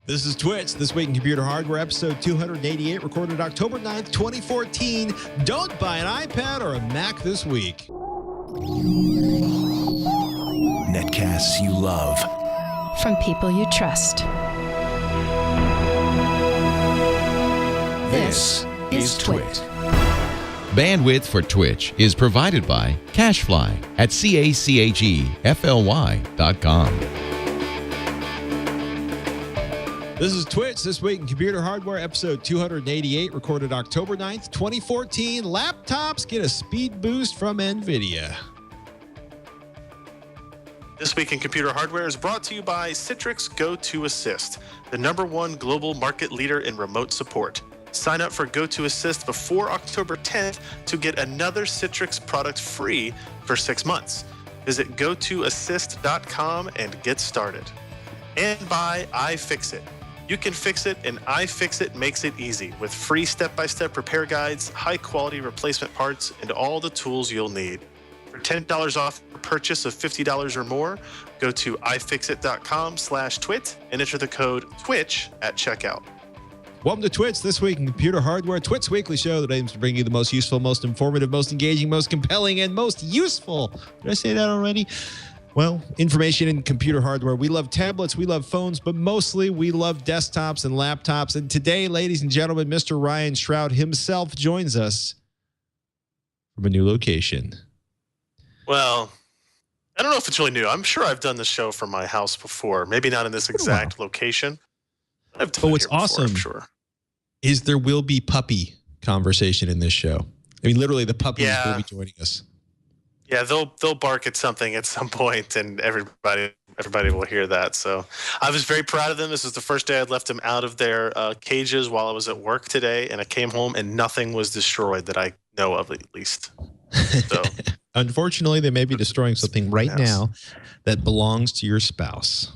This is TWiCH, This Week in Computer Hardware, episode 288, recorded October 9th, 2014. Don't buy an iPad or a Mac this week. Netcasts you love. From people you trust. This is TWiCH. Bandwidth for TWiCH is provided by CacheFly at CACHEFLY.com. This is TWiCH, This Week in Computer Hardware, episode 288, recorded October 9th, 2014. Laptops get a speed boost from Nvidia. This Week in Computer Hardware is brought to you by Citrix Go-To-Assist, the #1 global market leader in remote support. Sign up for Go-To-Assist before October 10th to get another Citrix product free for 6 months. Visit gotoassist.com and get started. And by iFixit. You can fix it, and iFixit makes it easy with free step-by-step repair guides, high-quality replacement parts, and all the tools you'll need. For $10 off a purchase of $50 or more, go to ifixit.com/twit and enter the code TWiCH at checkout. Welcome to TWiCH, This Week in Computer Hardware, TWiCH's weekly show that aims to bring you the most useful, most informative, most engaging, most compelling, and most useful. Did I say that already? Well, information in computer hardware. We love tablets, we love phones, but mostly we love desktops and laptops. And today, ladies and gentlemen, Mr. Ryan Shrout himself joins us from a new location. Well, I don't know if it's really new. I'm sure I've done this show from my house before. Maybe not in this exact location. I've done but it what's here before, awesome I'm sure. is there will be puppy conversation in this show. I mean, literally, the puppies will be joining us. Yeah, they'll bark at something at some point, and everybody will hear that. So I was very proud of them. This was the first day I'd left them out of their cages while I was at work today, and I came home and nothing was destroyed that I know of, at least. So unfortunately, they may be destroying something right now that belongs to your spouse.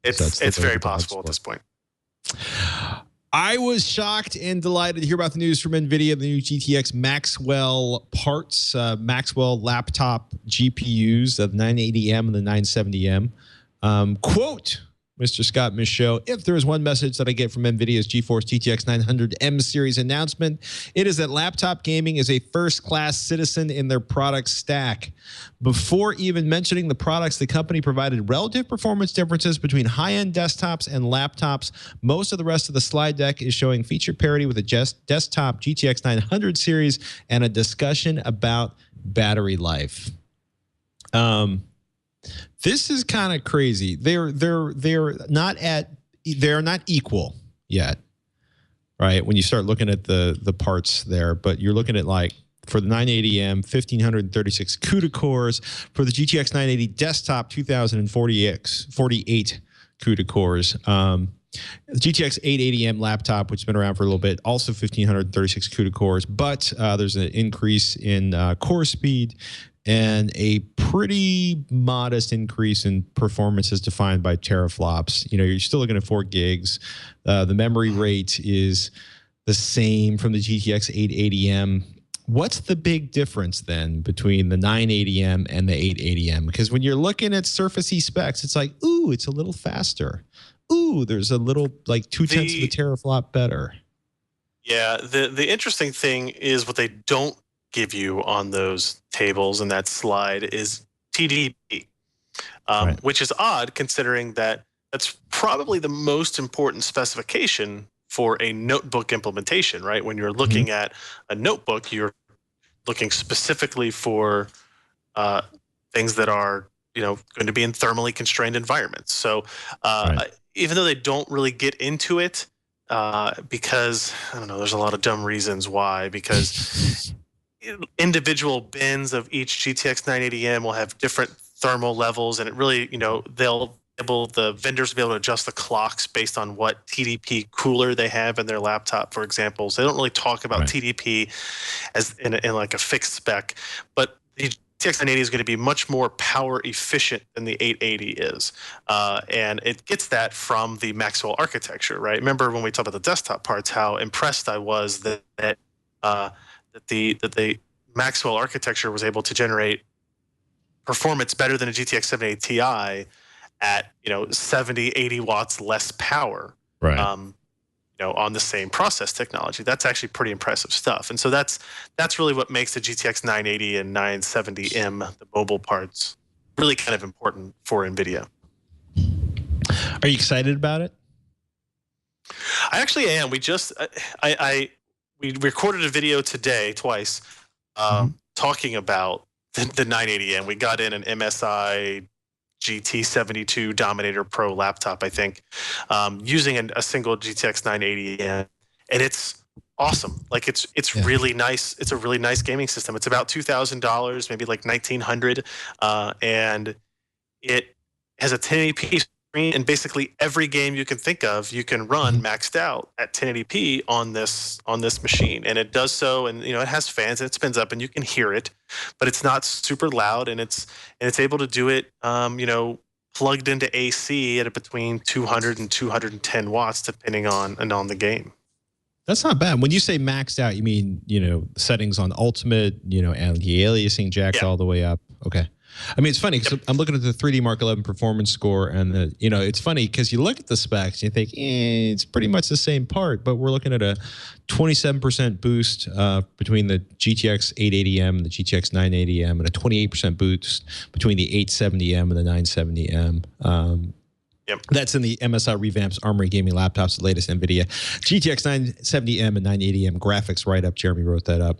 It's very possible at this point. I was shocked and delighted to hear about the news from Nvidia, the new GTX Maxwell parts, Maxwell laptop GPUs, the 980M and the 970M. Quote, Mr. Scott Michaud, if there is one message that I get from NVIDIA's GeForce GTX 900M series announcement, it is that laptop gaming is a first-class citizen in their product stack. Before even mentioning the products, the company provided relative performance differences between high-end desktops and laptops. Most of the rest of the slide deck is showing feature parity with the desktop GTX 900 series and a discussion about battery life. This is kind of crazy. They're not equal yet, right? When you start looking at the parts there, but you're looking at, like, for the 980M, 1536 CUDA cores. For the GTX 980 desktop, 2048 CUDA cores. The GTX 880M laptop, which has been around for a little bit, also 1536 CUDA cores, but there's an increase in core speed and a pretty modest increase in performance as defined by teraflops. You know, you're still looking at 4 gigs. The memory rate is the same from the GTX 880M. What's the big difference then between the 980M and the 880M? Because when you're looking at surfacey specs, it's like, ooh, it's a little faster. Ooh, there's a little, like, 0.2 of a teraflop better. Yeah, the interesting thing is what they don't give you on those tables and that slide is TDP, Right. which is odd considering that that's probably the most important specification for a notebook implementation, right? When you're looking at a notebook, you're looking specifically for things that are, going to be in thermally constrained environments. So even though they don't really get into it, because, I don't know, there's a lot of dumb reasons why, because individual bins of each GTX 980M will have different thermal levels, and it really, the vendors will be able to adjust the clocks based on what TDP cooler they have in their laptop, for example. So they don't really talk about TDP as in like a fixed spec, but the GTX 980 is going to be much more power efficient than the 880 is, and it gets that from the Maxwell architecture, right? Remember when we talked about the desktop parts, how impressed I was that the Maxwell architecture was able to generate performance better than a GTX 780 Ti at 70, 80 watts less power Right. On the same process technology. That's actually pretty impressive stuff. And so that's really what makes the GTX 980 and 970M, the mobile parts, really kind of important for NVIDIA. Are you excited about it? I actually am. We just we recorded a video today twice talking about the 980M. We got in an MSI GT72 Dominator Pro laptop, I think, using a single GTX 980M, and it's awesome. Like it's really nice. It's a really nice gaming system. It's about $2,000, maybe like $1,900, and it has a 1080p screen, and basically every game you can think of, you can run maxed out at 1080p on this machine, and it does so. And it has fans and it spins up, and you can hear it, but it's not super loud, and it's able to do it, plugged into AC at between 200 and 210 watts, depending on the game. That's not bad. When you say maxed out, you mean settings on ultimate, anti-aliasing jacks all the way up. Okay. I mean, it's funny because I'm looking at the 3D Mark 11 performance score, and it's funny because you look at the specs, and you think it's pretty much the same part, but we're looking at a 27% boost between the GTX 880M and the GTX 980M, and a 28% boost between the 870M and the 970M. Yep. That's in the MSI Revamp's Armory Gaming Laptops, the latest NVIDIA GTX 970M and 980M graphics write-up. Jeremy wrote that up.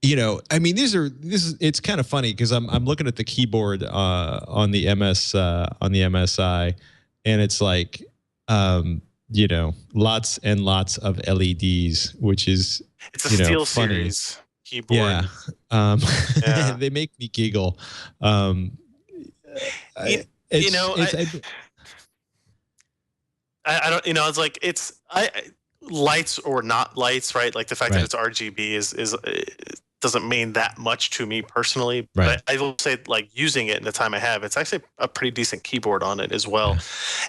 I mean, it's kind of funny because I'm looking at the keyboard on the MSI, and it's like lots and lots of LEDs, which is it's a Steel Series keyboard. Yeah. They make me giggle. I don't, it's like lights or not lights, right? Like the fact that it's RGB is doesn't mean that much to me personally, but I will say, like, using it in the time I have, it's actually a pretty decent keyboard on it as well.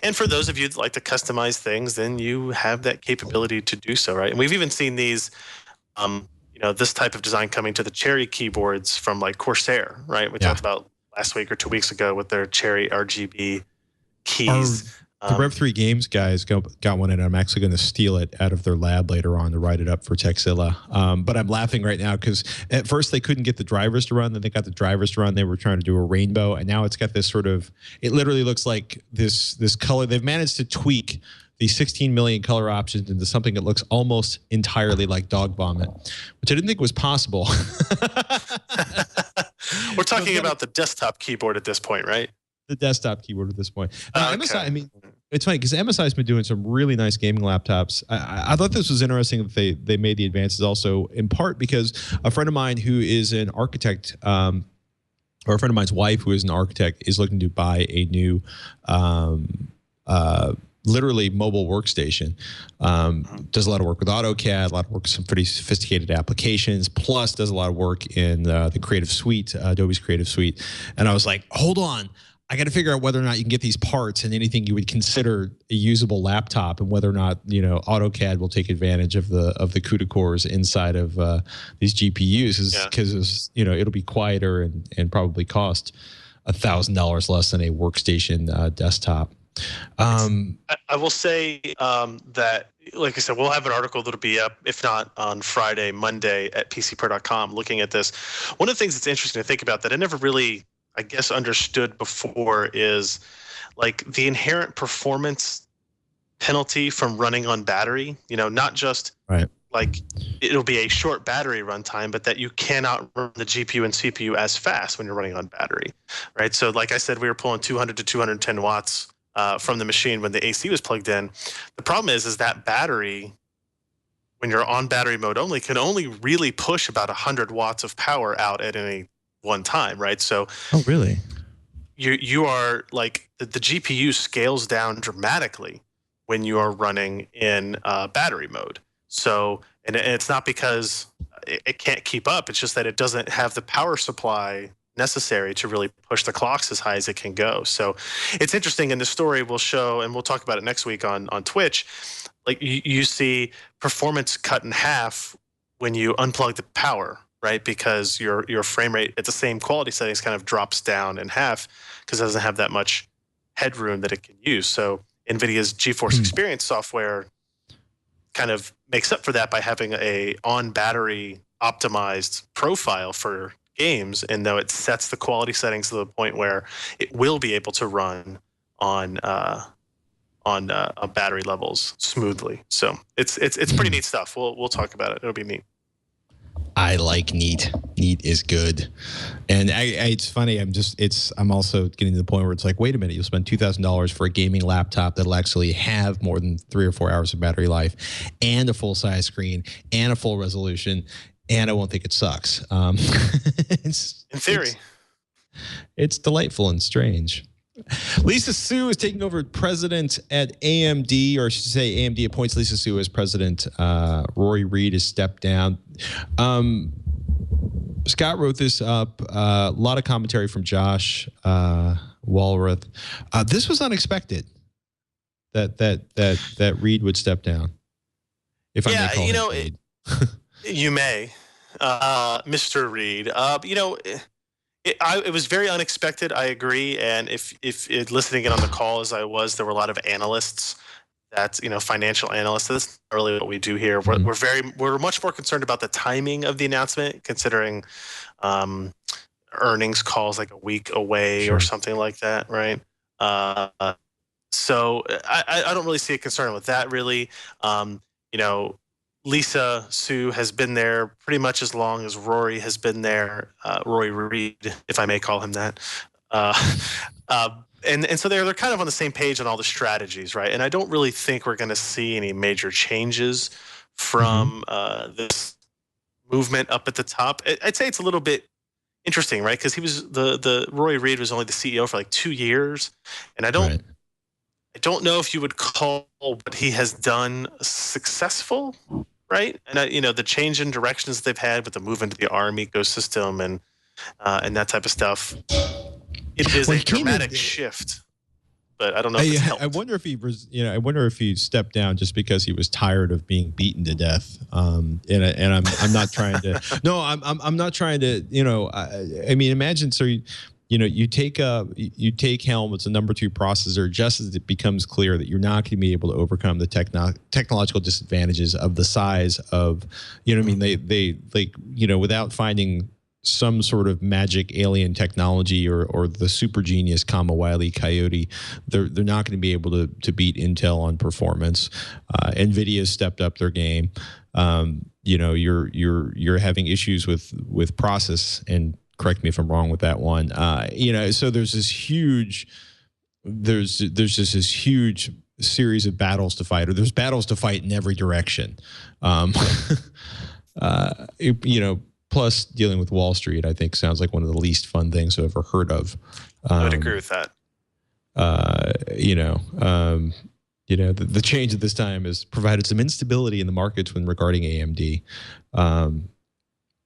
And for those of you that like to customize things, then you have that capability to do so, right? And we've even seen these, this type of design coming to the Cherry keyboards from like Corsair, right? We talked about last week or 2 weeks ago with their Cherry RGB keys. The Rev3 Games guys got one, and I'm actually going to steal it out of their lab later on to write it up for Texilla. But I'm laughing right now because at first they couldn't get the drivers to run. Then they got the drivers to run. They were trying to do a rainbow, and now it's got this sort of, it literally looks like this color. They've managed to tweak the 16 million color options into something that looks almost entirely like dog vomit, which I didn't think was possible. We're talking about the desktop keyboard at this point, right? The desktop keyboard at this point. MSI, I mean, it's funny because MSI has been doing some really nice gaming laptops. I thought this was interesting that they made the advances also, in part because a friend of mine who is an architect, or a friend of mine's wife who is an architect, is looking to buy a new literally mobile workstation. Does a lot of work with AutoCAD, a lot of work with some pretty sophisticated applications, plus does a lot of work in the Creative Suite, Adobe's Creative Suite. And I was like, hold on, I got to figure out whether or not you can get these parts and anything you would consider a usable laptop, and whether or not AutoCAD will take advantage of the CUDA cores inside of these GPUs, because it'll be quieter and probably cost $1,000 less than a workstation desktop. I will say that, like I said, we'll have an article that'll be up, if not on Friday, Monday at PCPro.com, looking at this. One of the things that's interesting to think about that I never really, I guess, understood before is like the inherent performance penalty from running on battery. Not just like it'll be a short battery runtime, but that you cannot run the GPU and CPU as fast when you're running on battery, right? So like I said, we were pulling 200 to 210 watts from the machine when the AC was plugged in. The problem is that battery, when you're on battery mode only, can only really push about 100 watts of power out at any one time, right? So, oh really? You are like the GPU scales down dramatically when you are running in battery mode. So, and it's not because it can't keep up. It's just that it doesn't have the power supply necessary to really push the clocks as high as it can go. So it's interesting, and the story will show, and we'll talk about it next week on Twitch, like you see performance cut in half when you unplug the power, right? Because your frame rate at the same quality settings kind of drops down in half because it doesn't have that much headroom that it can use. So Nvidia's GeForce Experience software kind of makes up for that by having a on-battery optimized profile for games, and though it sets the quality settings to the point where it will be able to run on battery levels smoothly. So it's pretty neat stuff. We'll talk about it. It'll be neat. I like neat. Neat is good, and it's funny. I'm also getting to the point where it's like, wait a minute, you'll spend $2,000 for a gaming laptop that'll actually have more than 3 or 4 hours of battery life, and a full size screen, and a full resolution, and I won't think it sucks. In theory, it's delightful and strange. Lisa Su is taking over president at AMD, or I should say AMD appoints Lisa Su as president. Rory Reid has stepped down. Scott wrote this up. A lot of commentary from Josh Walrath. This was unexpected that Reid would step down. If I may call him Reid. You may, Mr. Reid. It was very unexpected. I agree. And if listening in on the call as I was, there were a lot of analysts that, financial analysts. That's not really what we do here. We're much more concerned about the timing of the announcement, considering earnings calls like a week away or something like that, right? So I don't really see a concern with that, really. Lisa Su has been there pretty much as long as Rory has been there. Rory Reid, if I may call him that. And so they're kind of on the same page on all the strategies, right? And I don't really think we're going to see any major changes from this movement up at the top. I'd say it's a little bit interesting, right? Because he was the Rory Reid was only the CEO for like 2 years, and I don't know if you would call what he has done successful. Right, and the change in directions they've had with the move into the ARM ecosystem and that type of stuff, it is a dramatic shift. But I don't know if it's helped. I wonder if he was, I wonder if he stepped down just because he was tired of being beaten to death. And I'm not trying to. No, I'm not trying to. I mean, imagine you take Helm, it's a number 2 processor, just as it becomes clear that you're not going to be able to overcome the technological disadvantages of the size of, they without finding some sort of magic alien technology or the super genius Wile E. Coyote, they're not going to be able to beat Intel on performance. Nvidia stepped up their game. You're having issues with process, and correct me if I'm wrong with that one. So there's this huge series of battles to fight, or there's battles to fight in every direction. Plus dealing with Wall Street, I think sounds like one of the least fun things I've ever heard of. I would agree with that. The change at this time has provided some instability in the markets when regarding AMD.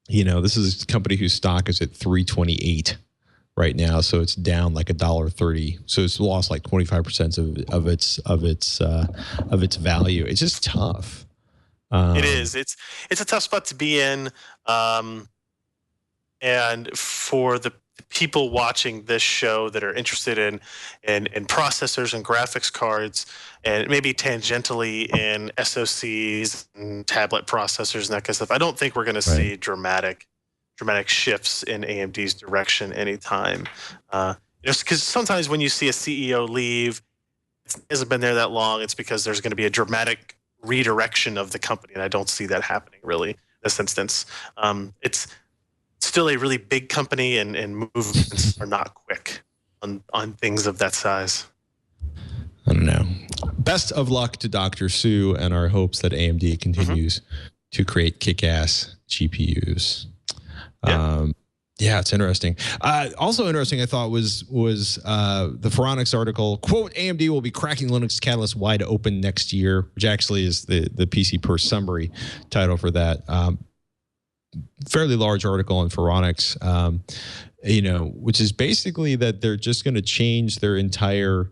This is a company whose stock is at $328 right now, so it's down like $1.30. So it's lost like 25% of its value. It's just tough. It is. It's a tough spot to be in, and for the people watching this show that are interested in processors and graphics cards, and maybe tangentially in SoCs and tablet processors and that kind of stuff, I don't think we're going to see dramatic shifts in AMD's direction anytime. Just because sometimes when you see a CEO leave, it hasn't been there that long, it's because there's going to be a dramatic redirection of the company, and I don't see that happening really in this instance. It's still a really big company, and movements are not quick on things of that size. I don't know. Best of luck to Dr. Su and our hopes that AMD continues to create kick-ass GPUs. Yeah, it's interesting. Also interesting, I thought, was the Phoronix article. Quote, AMD will be cracking Linux Catalyst wide open next year, which actually is the PC Per summary title for that. Fairly large article on Phoronix, which is basically that they're just going to change their entire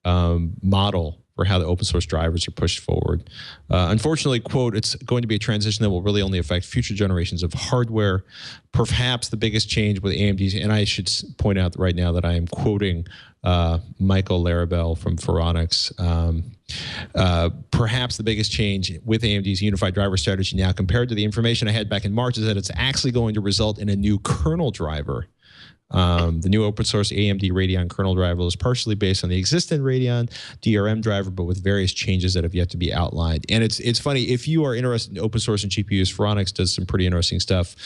model for how the open source drivers are pushed forward. Unfortunately, quote, it's going to be a transition that will really only affect future generations of hardware. Perhaps the biggest change with AMD's, and I should point out right now that I am quoting Michael Larabelle from Phoronix. Perhaps the biggest change with AMD's unified driver strategy now compared to the information I had back in March is that it's actually going to result in a new kernel driver. The new open source AMD Radeon kernel driver is partially based on the existing Radeon DRM driver, but with various changes that have yet to be outlined. And it's funny, if you are interested in open source and GPUs, Phoronix does some pretty interesting stuff.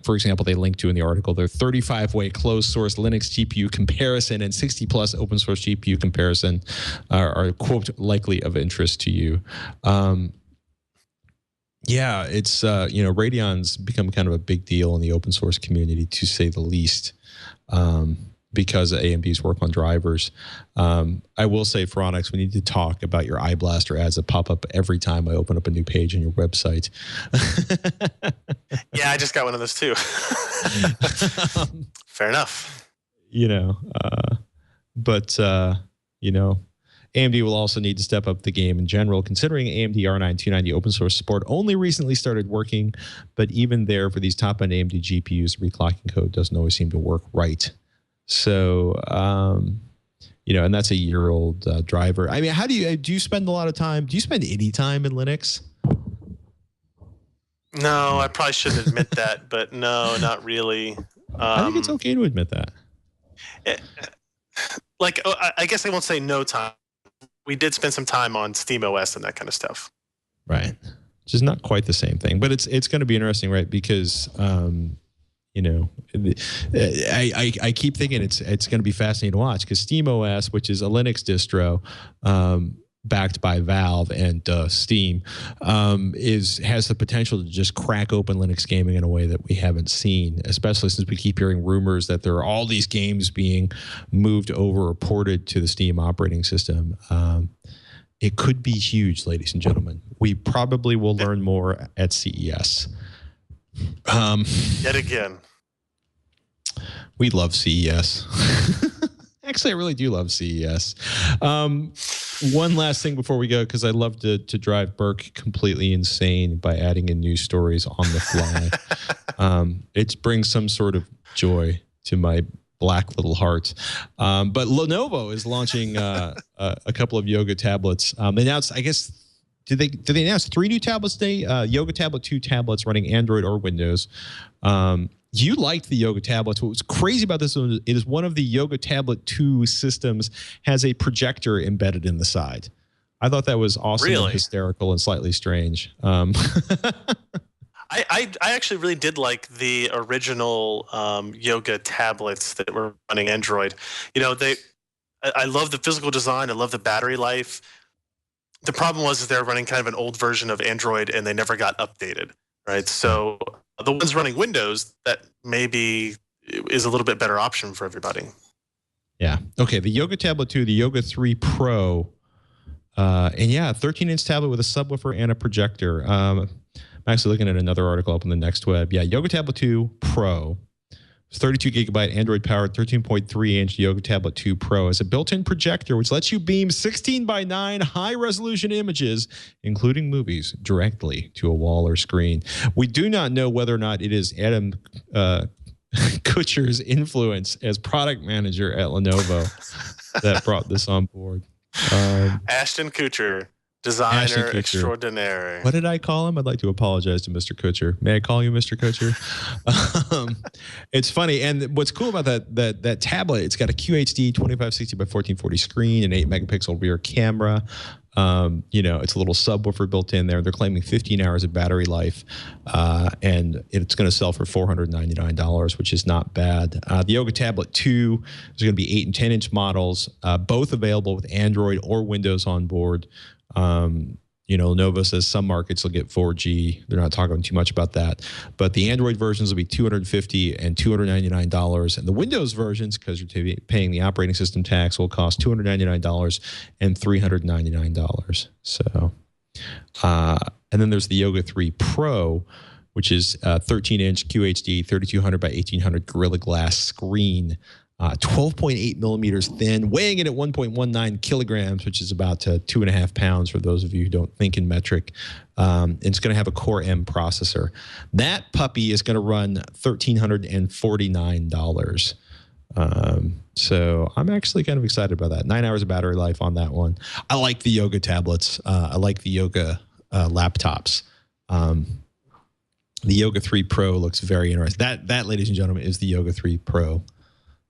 For example, they link to in the article their 35-way closed source Linux GPU comparison and 60+ open source GPU comparison are quote likely of interest to you. Yeah, it's Radeon's become kind of a big deal in the open source community, to say the least, because of AMD's work on drivers. I will say, Phoronix, we need to talk about your iBlaster ads that pop up every time I open up a new page on your website. Yeah, I just got one of those too. Fair enough. AMD will also need to step up the game in general, considering AMD R9 290 open source support only recently started working, but even there, for these top-end AMD GPUs, reclocking code doesn't always seem to work right. So, and that's a year-old driver. I mean, how do you spend a lot of time? Do you spend any time in Linux? No, I probably shouldn't admit that, but no, not really. I think it's okay to admit that. I guess I won't say no time. We did spend some time on SteamOS and that kind of stuff. Right. Which is not quite the same thing, but it's going to be interesting, right? Because, I keep thinking it's going to be fascinating to watch, because SteamOS, which is a Linux distro, backed by Valve and Steam, has the potential to just crack open Linux gaming in a way that we haven't seen, especially since we keep hearing rumors that there are all these games being moved over or ported to the Steam operating system. It could be huge, ladies and gentlemen. We probably will learn more at CES. Yet again. We love CES. Actually, I really do love CES. One last thing before we go, because I love to drive Burke completely insane by adding in news stories on the fly. It brings some sort of joy to my black little heart. But Lenovo is launching a couple of Yoga tablets. They announced, I guess, did they announce 3 new tablets today? Yoga Tablet 2 tablets running Android or Windows. You liked the Yoga tablets. What was crazy about this one, it is one of the Yoga Tablet 2 systems has a projector embedded in the side. I thought that was awesome, really? And hysterical and slightly strange. I actually really did like the original Yoga tablets that were running Android. I love the physical design. I love the battery life. The problem was they're running kind of an old version of Android and they never got updated, right? So the ones running Windows, that maybe is a little bit better option for everybody. Yeah. Okay. The Yoga Tablet 2, the Yoga 3 Pro, and yeah, 13-inch tablet with a subwoofer and a projector. I'm actually looking at another article up on the Next Web. Yeah, Yoga Tablet 2 Pro. 32 gigabyte Android powered 13.3-inch Yoga Tablet 2 Pro has a built-in projector which lets you beam 16:9 high-resolution images, including movies, directly to a wall or screen. We do not know whether or not it is Adam Kutcher's influence as product manager at Lenovo that brought this on board. Ashton Kutcher. Designer extraordinaire. What did I call him? I'd like to apologize to Mr. Kutcher. May I call you Mr. Kutcher? It's funny. And what's cool about that tablet, it's got a QHD 2560 by 1440 screen, an 8-megapixel rear camera. It's a little subwoofer built in there. They're claiming 15 hours of battery life, and it's going to sell for $499, which is not bad. The Yoga Tablet 2 is going to be 8 and 10-inch models, both available with Android or Windows on board. Lenovo says some markets will get 4G. They're not talking too much about that. But the Android versions will be $250 and $299. And the Windows versions, because you're paying the operating system tax, will cost $299 and $399. So, and then there's the Yoga 3 Pro, which is a 13-inch QHD 3200 by 1800 Gorilla Glass screen. 12.8 millimeters thin, weighing it at 1.19 kilograms, which is about 2.5 pounds for those of you who don't think in metric. It's going to have a Core M processor. That puppy is going to run $1,349. So I'm actually kind of excited about that. 9 hours of battery life on that one. I like the Yoga tablets. I like the Yoga laptops. The Yoga 3 Pro looks very interesting. That, ladies and gentlemen, is the Yoga 3 Pro.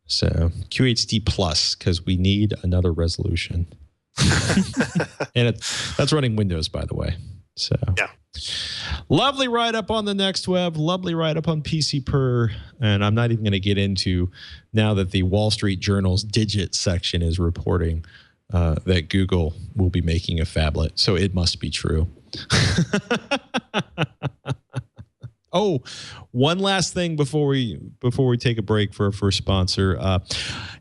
So QHD Plus, because we need another resolution. And that's running Windows, by the way. So yeah. Lovely write-up on the Next Web. Lovely write-up on PC Per. And I'm not even going to get into, now that the Wall Street Journal's Digit section is reporting that Google will be making a phablet. So it must be true. Oh, one last thing before we take a break for our first sponsor.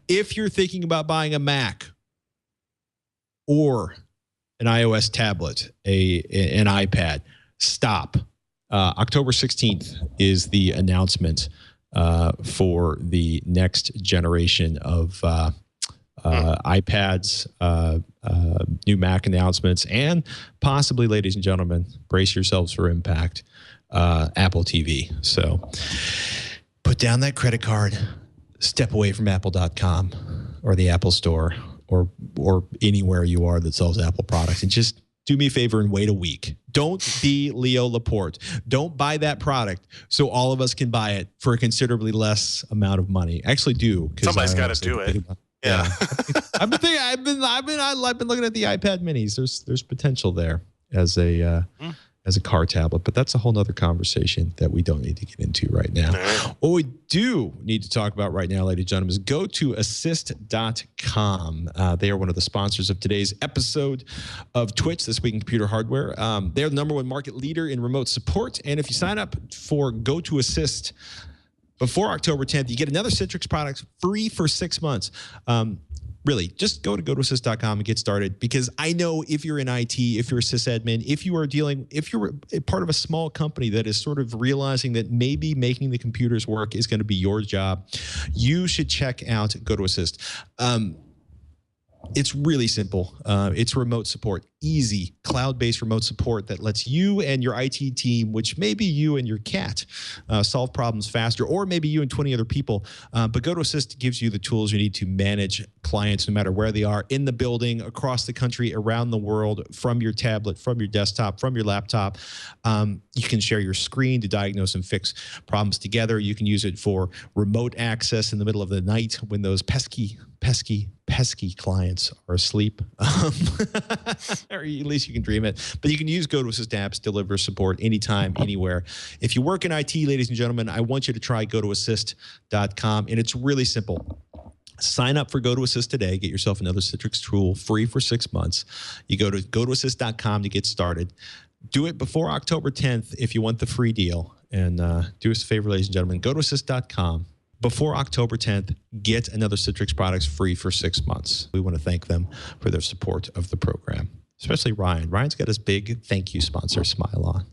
If you're thinking about buying a Mac or an iOS tablet, an iPad, stop. October 16th is the announcement for the next generation of iPads, new Mac announcements, and possibly, ladies and gentlemen, brace yourselves for impact. Apple TV. So put down that credit card, step away from apple.com or the Apple Store or anywhere you are that sells Apple products, and just do me a favor and wait a week. Don't be Leo Laporte. Don't buy that product so all of us can buy it for a considerably less amount of money. Actually do. Somebody's got to do it. Yeah. I've been looking at the iPad minis. There's potential there as a car tablet, but that's a whole nother conversation that we don't need to get into right now. What we do need to talk about right now, ladies and gentlemen, is GoToAssist.com. They are one of the sponsors of today's episode of TWiCH, This Week in Computer Hardware. They're the #1 market leader in remote support, and if you sign up for GoToAssist before October 10th, you get another Citrix product free for 6 months. Really, just go to GoToAssist.com and get started, because I know if you're in IT, if you're a sysadmin, if you're part of a small company that is sort of realizing that maybe making the computers work is going to be your job, you should check out GoToAssist. It's really simple. It's remote support, easy cloud-based remote support that lets you and your IT team, which may be you and your cat, solve problems faster, or maybe you and 20 other people. But GoToAssist gives you the tools you need to manage clients no matter where they are, in the building, across the country, around the world, from your tablet, from your desktop, from your laptop. You can share your screen to diagnose and fix problems together. You can use it for remote access in the middle of the night when those pesky clients are asleep. Or at least you can dream it. But you can use GoToAssist apps to deliver support anytime, anywhere. If you work in IT, ladies and gentlemen, I want you to try GoToAssist.com, and it's really simple. Sign up for GoToAssist today. Get yourself another Citrix tool free for 6 months. You go to GoToAssist.com to get started. Do it before October 10th if you want the free deal. And do us a favor, ladies and gentlemen, GoToAssist.com. Before October 10th, get another Citrix products free for 6 months. We want to thank them for their support of the program, especially Ryan. Ryan's got his big thank you sponsor smile on.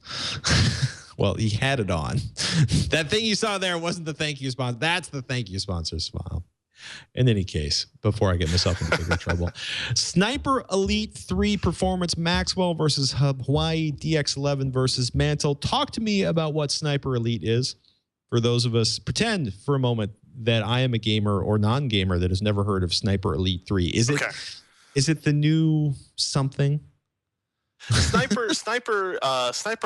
Well, he had it on. That thing you saw there wasn't the thank you sponsor. That's the thank you sponsor smile. In any case, before I get myself into bigger trouble, Sniper Elite 3 Performance Maxwell versus Hawaii DX11 versus Mantle. Talk to me about what Sniper Elite is. For those of us, pretend for a moment that I am a gamer or non-gamer that has never heard of Sniper Elite 3. Is it the new something? Sniper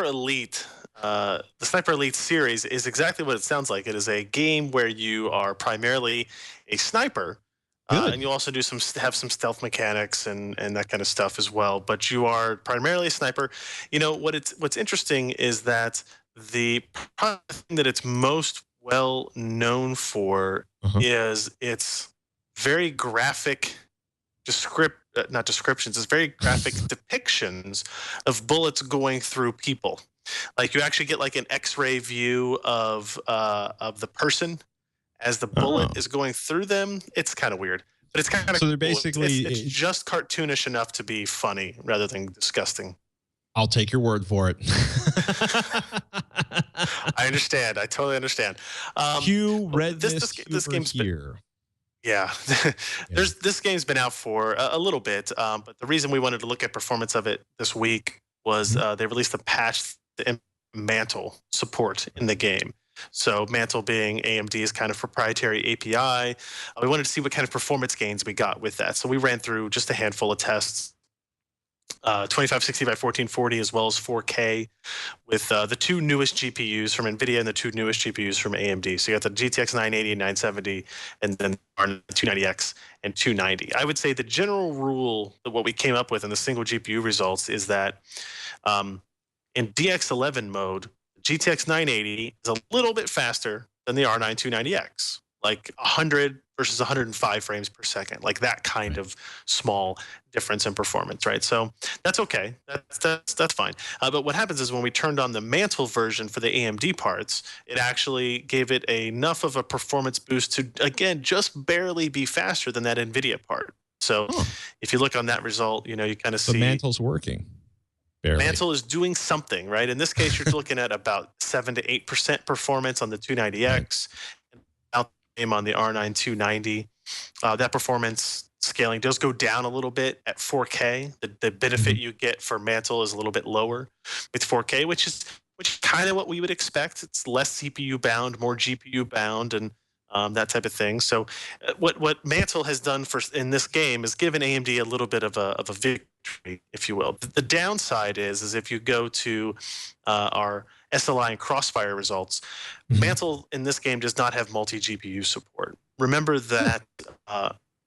Elite, the Sniper Elite series is exactly what it sounds like. It is a game where you are primarily a sniper, and you also have some stealth mechanics and that kind of stuff as well. But you are primarily a sniper. You know what's interesting is that the thing that it's most well known for is its very graphic not descriptions. It's very graphic depictions of bullets going through people. Like you actually get like an X-ray view of the person as the bullet is going through them. It's kind of weird, but it's kind of so they're basically it's just cartoonish enough to be funny rather than disgusting. I'll take your word for it. I understand. I totally understand. Cue redness this game's here. Yeah, this game's been out for a little bit, but the reason we wanted to look at performance of it this week was they released a patch to Mantle support in the game. So Mantle being AMD's kind of proprietary API, we wanted to see what kind of performance gains we got with that. So we ran through just a handful of tests, 2560 by 1440 as well as 4K with the two newest GPUs from Nvidia and the two newest GPUs from AMD. So you got the GTX 980 and 970 and then our 290X and 290. I would say the general rule that what we came up with in the single GPU results is that in DX11 mode, GTX 980 is a little bit faster than the R9 290X, like 100 versus 105 frames per second, like that kind of small difference in performance, right? So that's okay. That's fine. But what happens is when we turned on the Mantle version for the AMD parts, it actually gave it enough of a performance boost to, again, just barely be faster than that NVIDIA part. So if you look on that result, you kind of see. The Mantle's working. Barely. Mantle is doing something, right? In this case, you're looking at about 7 to 8% performance on the 290X, and on the R9 290. That performance scaling does go down a little bit at 4K. The benefit you get for Mantle is a little bit lower with 4K, which is kind of what we would expect. It's less CPU bound, more GPU bound, and that type of thing. So what Mantle has done in this game is given AMD a little bit of a victory, if you will. The downside is if you go to our SLI and Crossfire results, Mantle in this game does not have multi-GPU support. Remember that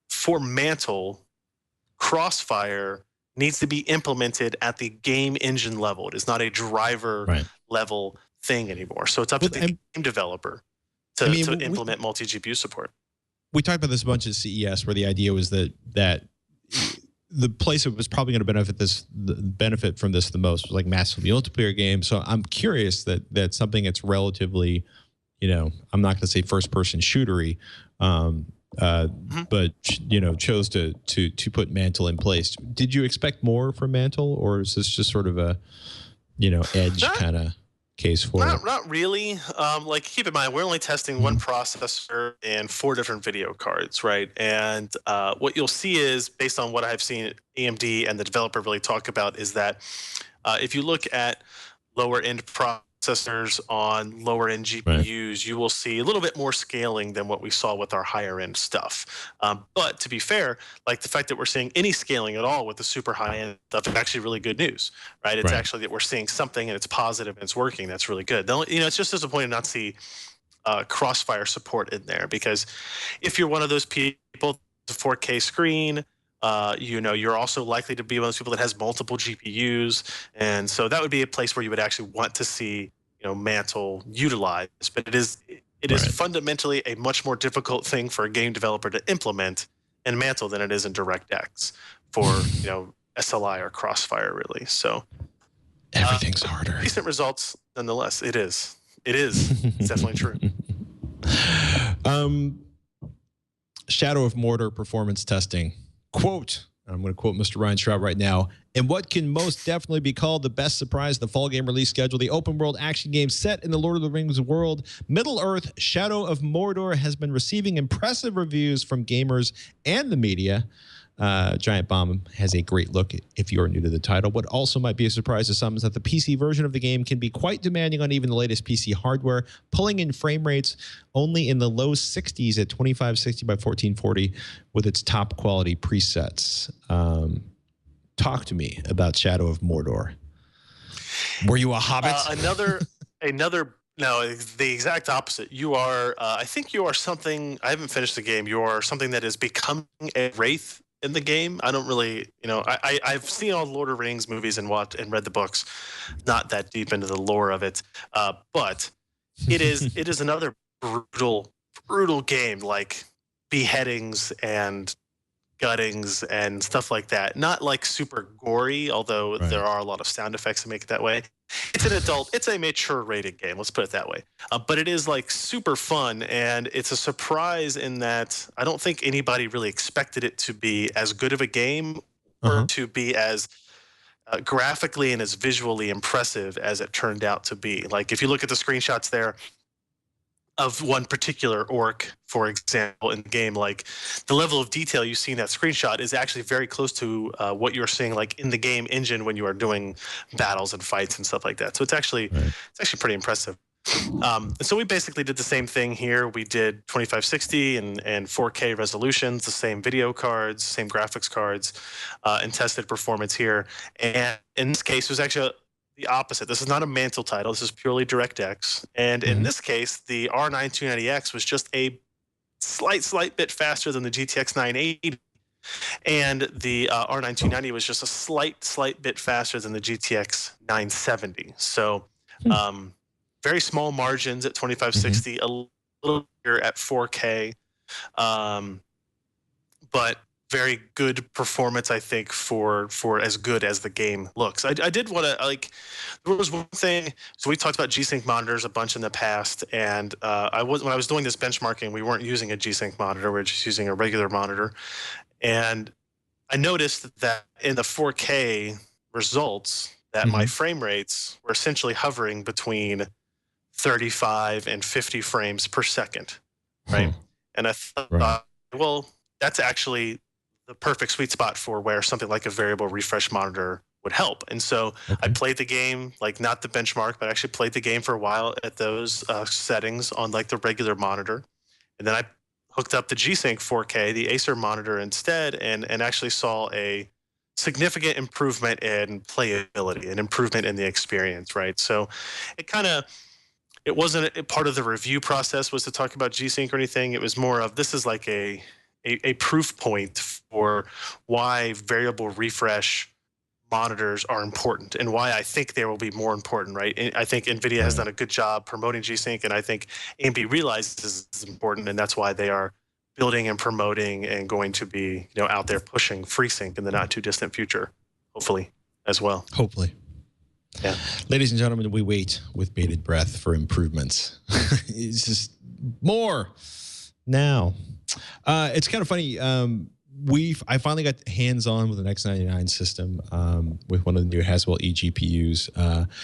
for Mantle, Crossfire needs to be implemented at the game engine level. It is not a driver level thing anymore. So it's up to the game developer to implement multi-GPU support. We talked about this a bunch at CES, where the idea was that the place that was probably going to benefit from this the most was like massive multiplayer games. So I'm curious that something that's relatively, I'm not going to say first-person shootery, but chose to put Mantle in place. Did you expect more from Mantle, or is this just sort of a edge kind of case for it? Not really. Like, keep in mind, we're only testing one processor and 4 different video cards, right? And what you'll see is, based on what I've seen AMD and the developer really talk about, is that if you look at lower end processors on lower end GPUs, you will see a little bit more scaling than what we saw with our higher end stuff. But to be fair, like the fact that we're seeing any scaling at all with the super high end stuff is actually really good news, right? It's actually that we're seeing something and it's positive and it's working. That's really good. It's just disappointing not to see Crossfire support in there, because if you're one of those people, the 4K screen, you're also likely to be one of those people that has multiple GPUs, and so that would be a place where you would actually want to see Mantle utilized. But it is fundamentally a much more difficult thing for a game developer to implement in Mantle than it is in DirectX for SLI or Crossfire, really. So everything's harder. Decent results nonetheless. It is. It's definitely true. Shadow of Mordor performance testing. Quote, I'm going to quote Mr. Ryan Shrout right now, "And what can most definitely be called the best surprise of the fall game release schedule, the open world action game set in the Lord of the Rings world, Middle-earth Shadow of Mordor has been receiving impressive reviews from gamers and the media. Giant Bomb has a great look if you're new to the title. What also might be a surprise to some is that the PC version of the game can be quite demanding on even the latest PC hardware, pulling in frame rates only in the low 60s at 2560 by 1440 with its top quality presets." Talk to me about Shadow of Mordor. Were you a hobbit? No, the exact opposite. You are, I think you are something, I haven't finished the game, you are something that is becoming a wraith in the game. I don't really, I've seen all the Lord of the Rings movies and read the books, not that deep into the lore of it. But it is another brutal game, like beheadings and guttings and stuff like that. Not like super gory, although there are a lot of sound effects that make it that way. It's a mature rated game, let's put it that way. But it is like super fun, and it's a surprise in that I don't think anybody really expected it to be as good of a game or to be as graphically and as visually impressive as it turned out to be. Like, if you look at the screenshots there, of one particular orc, for example, in the game. Like the level of detail you see in that screenshot is actually very close to what you're seeing like in the game engine when you are doing battles and fights and stuff like that. So it's actually pretty impressive. And so we basically did the same thing here. We did 2560 and 4K resolutions, the same video cards, same graphics cards, and tested performance here. And in this case, it was actually the opposite. This is not a Mantle title. This is purely DirectX. And in this case, the R9 290X was just a slight bit faster than the GTX 980. And the R9 290 was just a slight bit faster than the GTX 970. So very small margins at 2560, a little bigger at 4K, but very good performance, I think, for as good as the game looks. I did want to, like, there was one thing, so we talked about G-Sync monitors a bunch in the past, and when I was doing this benchmarking, we weren't using a G-Sync monitor, we were just using a regular monitor, and I noticed that in the 4K results, that my frame rates were essentially hovering between 35 and 50 frames per second, right? And I thought, well, that's actually the perfect sweet spot for where something like a variable refresh monitor would help. And so I played the game, like not the benchmark, but I actually played the game for a while at those settings on like the regular monitor. And then I hooked up the G-Sync 4K, the Acer monitor instead, and actually saw a significant improvement in playability, an improvement in the experience, right? So it wasn't a part of the review process was to talk about G-Sync or anything. It was more of, this is like a proof point for why variable refresh monitors are important and why I think they will be more important, right? And I think Nvidia has done a good job promoting G-Sync, and I think AMD realizes it's important, and that's why they are building and promoting and going to be, out there pushing FreeSync in the not too distant future, hopefully as well. Hopefully. Yeah. Ladies and gentlemen, we wait with bated breath for improvements. It's just more now. It's kind of funny. I finally got hands-on with an X99 system with one of the new Haswell eGPUs.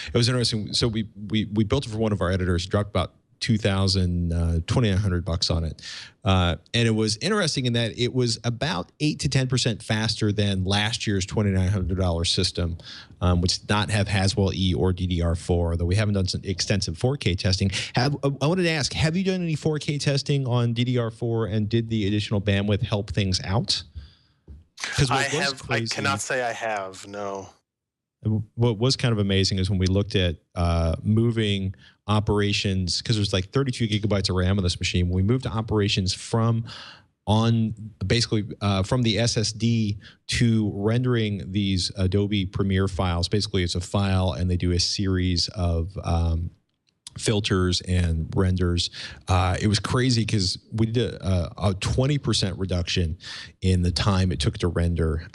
It was interesting. So we built it for one of our editors, dropped about $2,900 on it. And it was interesting in that it was about 8 to 10% faster than last year's $2,900 system, which did not have Haswell E or DDR4, though we haven't done some extensive 4K testing. I wanted to ask, have you done any 4K testing on DDR4, and did the additional bandwidth help things out? I cannot say I have, no. What was kind of amazing is when we looked at moving operations, because there's like 32 gigabytes of RAM on this machine. When we moved to operations from the SSD to rendering these Adobe Premiere files. Basically, it's a file, and they do a series of filters and renders. It was crazy because we did a 20% reduction in the time it took to render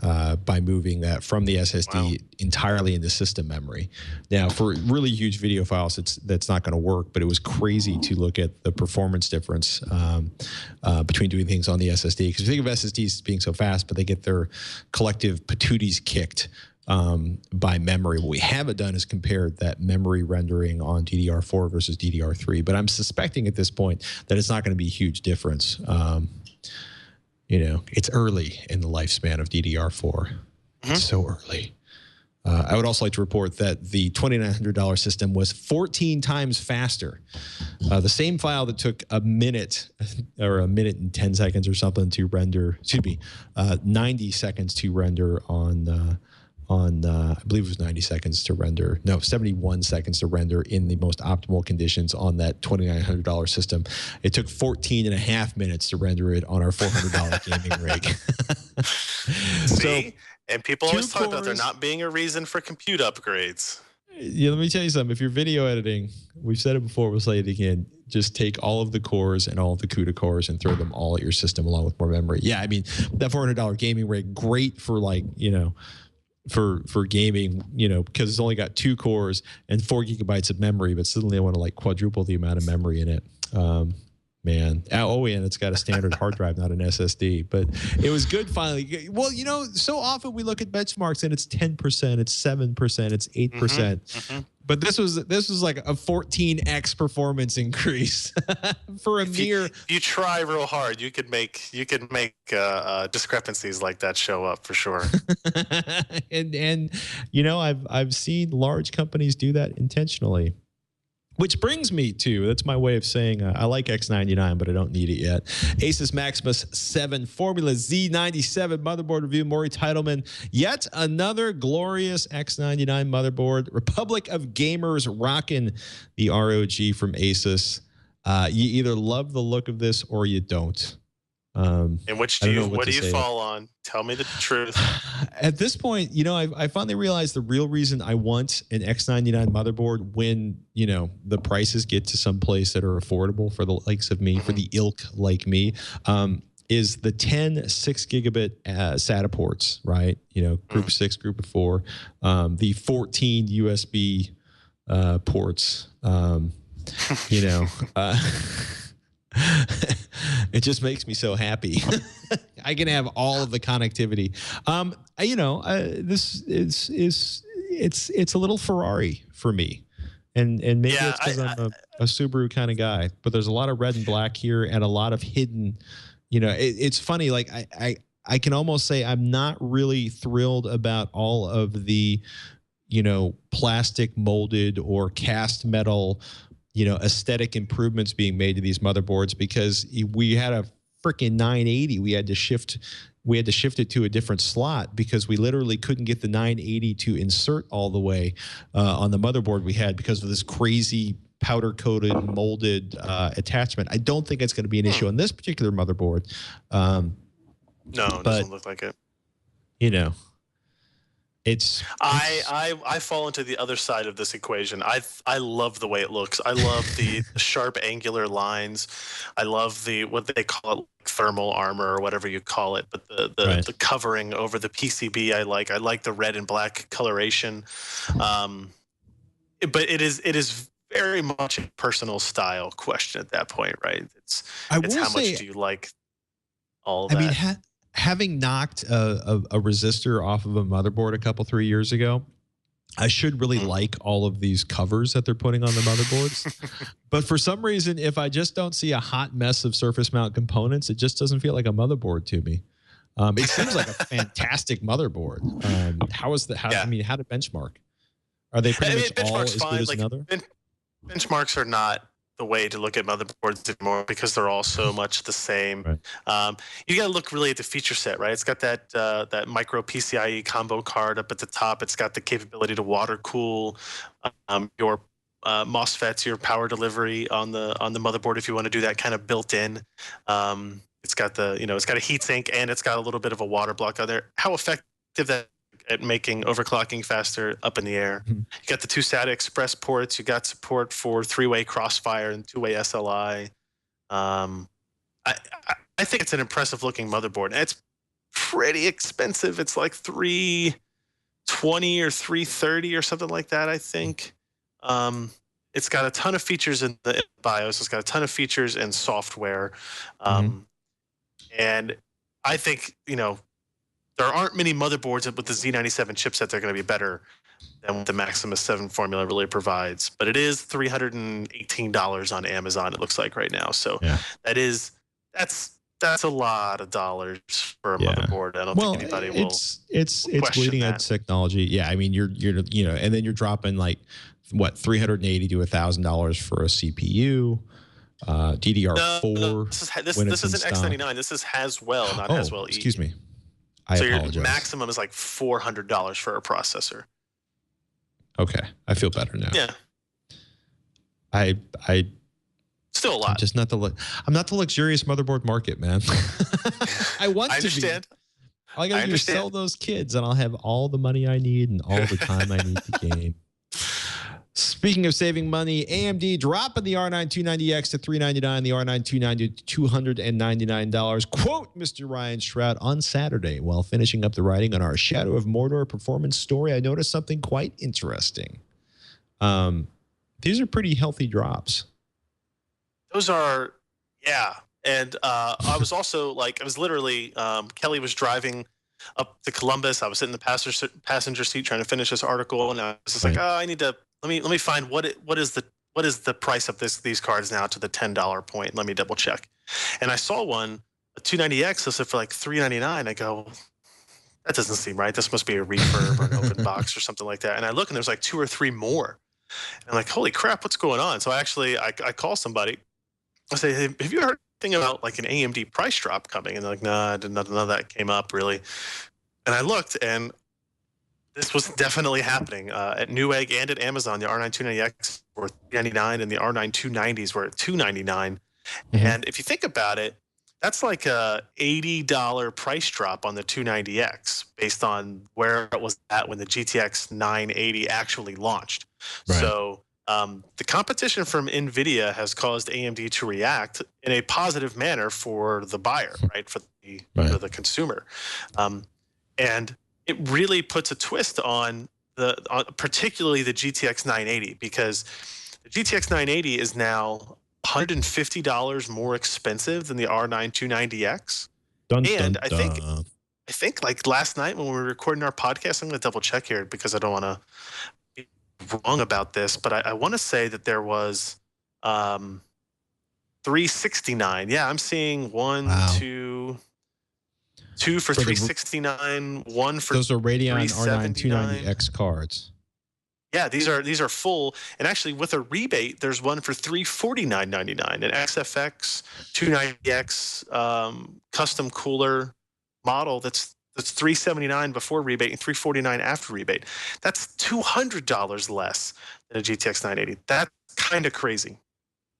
by moving that from the SSD entirely into system memory. Now, for really huge video files, that's not going to work, but it was crazy to look at the performance difference between doing things on the SSD. Because you think of SSDs as being so fast, but they get their collective patooties kicked by memory. What we haven't done is compared that memory rendering on DDR4 versus DDR3, but I'm suspecting at this point that it's not going to be a huge difference. It's early in the lifespan of DDR4. It's so early. I would also like to report that the $2,900 system was 14 times faster. The same file that took a minute or a minute and 10 seconds or something to render, 90 seconds to render on I believe it was 90 seconds to render. No, 71 seconds to render in the most optimal conditions on that $2,900 system. It took 14 and a half minutes to render it on our $400 gaming rig. See? And people always talk about there not being a reason for compute upgrades. Yeah, let me tell you something. If you're video editing, we've said it before, we'll say it again, just take all of the cores and all of the CUDA cores and throw them all at your system along with more memory. Yeah, I mean, that $400 gaming rig, great for for gaming, because it's only got 2 cores and 4 gigabytes of memory, but suddenly I want to like quadruple the amount of memory in it. Man. And it's got a standard hard drive, not an SSD. But it was good finally. Well, so often we look at benchmarks and it's 10%, it's 7%, it's 8%. But this was like a 14x performance increase for a mere. You try real hard, you could make discrepancies like that show up for sure. and you know, I've seen large companies do that intentionally. Which brings me to, that's my way of saying I like X99, but I don't need it yet. Asus Maximus 7 Formula Z97 motherboard review. Maury Titleman, yet another glorious X99 motherboard. Republic of Gamers rocking the ROG from Asus. You either love the look of this or you don't. And what do you fall on? Tell me the truth. At this point, you know, I finally realized the real reason I want an X99 motherboard when, you know, the prices get to some place that are affordable for the likes of me, for the ilk like me, is the 10 6 gigabit SATA ports, right? You know, group 6, group of 4, the 14 USB ports, you know, it just makes me so happy. I can have all of the connectivity. You know, this is it's a little Ferrari for me, and maybe it's because I'm a Subaru kind of guy. But there's a lot of red and black here, and a lot of hidden. You know, it's funny. Like I can almost say I'm not really thrilled about all of the, you know, plastic molded or cast metal, you know, aesthetic improvements being made to these motherboards, because we had a freaking 980. We had to shift it to a different slot because we literally couldn't get the 980 to insert all the way on the motherboard we had because of this crazy powder coated molded attachment. I don't think it's going to be an issue on this particular motherboard. No, it doesn't look like it. You know, I fall into the other side of this equation. I love the way it looks. I love the sharp angular lines. I love what they call it, thermal armor or whatever you call it. But the covering over the PCB, I like the red and black coloration. But it is very much a personal style question at that point, right? It's how much do you like all of that? I mean, having knocked a resistor off of a motherboard a couple 3 years ago, I should really like all of these covers that they're putting on the motherboards. But for some reason, if I just don't see a hot mess of surface mount components, it just doesn't feel like a motherboard to me. It seems like a fantastic motherboard. I mean, how to benchmark? Are they pretty much all as good as another? Benchmarks are not the way to look at motherboards anymore because they're all so much the same. Right. You got to look really at the feature set, right? It's got that micro PCIe combo card up at the top. It's got the capability to water cool your MOSFETs, your power delivery on the motherboard if you want to do that kind of built in. It's got it's got a heatsink and it's got a little bit of a water block on there. How effective that at making overclocking faster, up in the air. You got the two SATA Express ports. You got support for 3-way Crossfire and 2-way SLI. I think it's an impressive looking motherboard. And it's pretty expensive. It's like $320 or $330 or something like that, I think. It's got a ton of features in the BIOS. It's got a ton of features in software. And I think, you know, there aren't many motherboards with the Z97 chipset that are going to be better than what the Maximus 7 formula really provides. But it is $318 on Amazon, it looks like right now. So that's a lot of dollars for a motherboard. I don't think anybody will. It's bleeding edge technology. Yeah, I mean you're you know, and then you're dropping like what, $380 to $1,000 for a CPU. DDR4. No, this isn't X99. This is Haswell, not Haswell E. Excuse me. I apologize. Your maximum is like $400 for a processor. Okay, I feel better now. Yeah. I still a lot. I'm not the luxurious motherboard market, man. I understand. To be. All I gotta do is sell those kids, and I'll have all the money I need and all the time I need to game. Speaking of saving money, AMD dropping the R9 290X to $399, the R9 290 to $299. Quote Mr. Ryan Shrout on Saturday while finishing up the writing on our Shadow of Mordor performance story. I noticed something quite interesting. These are pretty healthy drops. Those are, yeah. And I was also like, I was literally, Kelly was driving up to Columbus. I was sitting in the passenger seat trying to finish this article, and I was just like, oh, I need to let me find what is the price of these cards now to the $10 point. Let me double check. And I saw one, a 290X listed for like $399. I go, that doesn't seem right. This must be a refurb or an open box or something like that. And I look and there's like 2 or 3 more. And I'm like, holy crap, what's going on? So I call somebody. I say, hey, have you heard anything about like an AMD price drop coming? And they're like, nah, none of that came up really. And I looked, and this was definitely happening at Newegg and at Amazon. The R9 290X were $399 and the R9 290s were at $299. Mm-hmm. And if you think about it, that's like a $80 price drop on the 290X based on where it was at when the GTX 980 actually launched. Right. So the competition from Nvidia has caused AMD to react in a positive manner for the buyer, right? For the consumer. And it really puts a twist on particularly the GTX 980, because the GTX 980 is now $150 more expensive than the R9 290X. And I think like last night when we were recording our podcast, I'm going to double check here because I don't want to be wrong about this, but I want to say that there was $369. Yeah, I'm seeing two for $369, one for those are Radeon R9 290X cards. Yeah, these are full, and actually with a rebate, there's one for $349.99, an XFX 290X custom cooler model that's $379 before rebate and $349 after rebate. That's $200 less than a GTX 980. That's kind of crazy.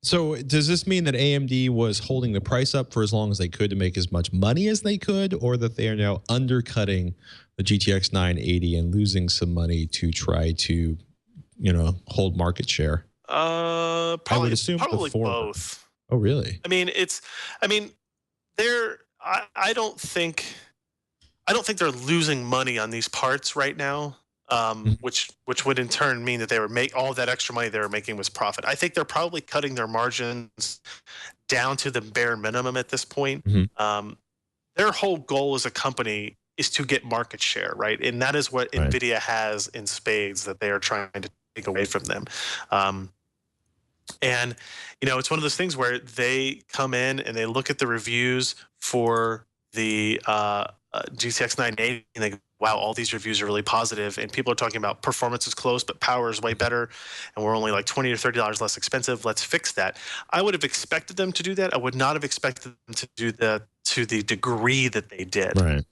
So does this mean that AMD was holding the price up for as long as they could to make as much money as they could, or that they are now undercutting the GTX 980 and losing some money to try to, hold market share? Probably, I would assume probably both. Oh, really? I don't think they're losing money on these parts right now. Which would in turn mean that they were all of that extra money they were making was profit. I think they're probably cutting their margins down to the bare minimum at this point. Mm-hmm. Their whole goal as a company is to get market share, right? And that is what Nvidia has in spades that they are trying to take away from them. And it's one of those things where they come in and they look at the reviews for the GTX 980 and they go, wow, all these reviews are really positive, and people are talking about performance is close, but power is way better, and we're only like $20 or $30 less expensive. Let's fix that. I would have expected them to do that. I would not have expected them to do that to the degree that they did. Right.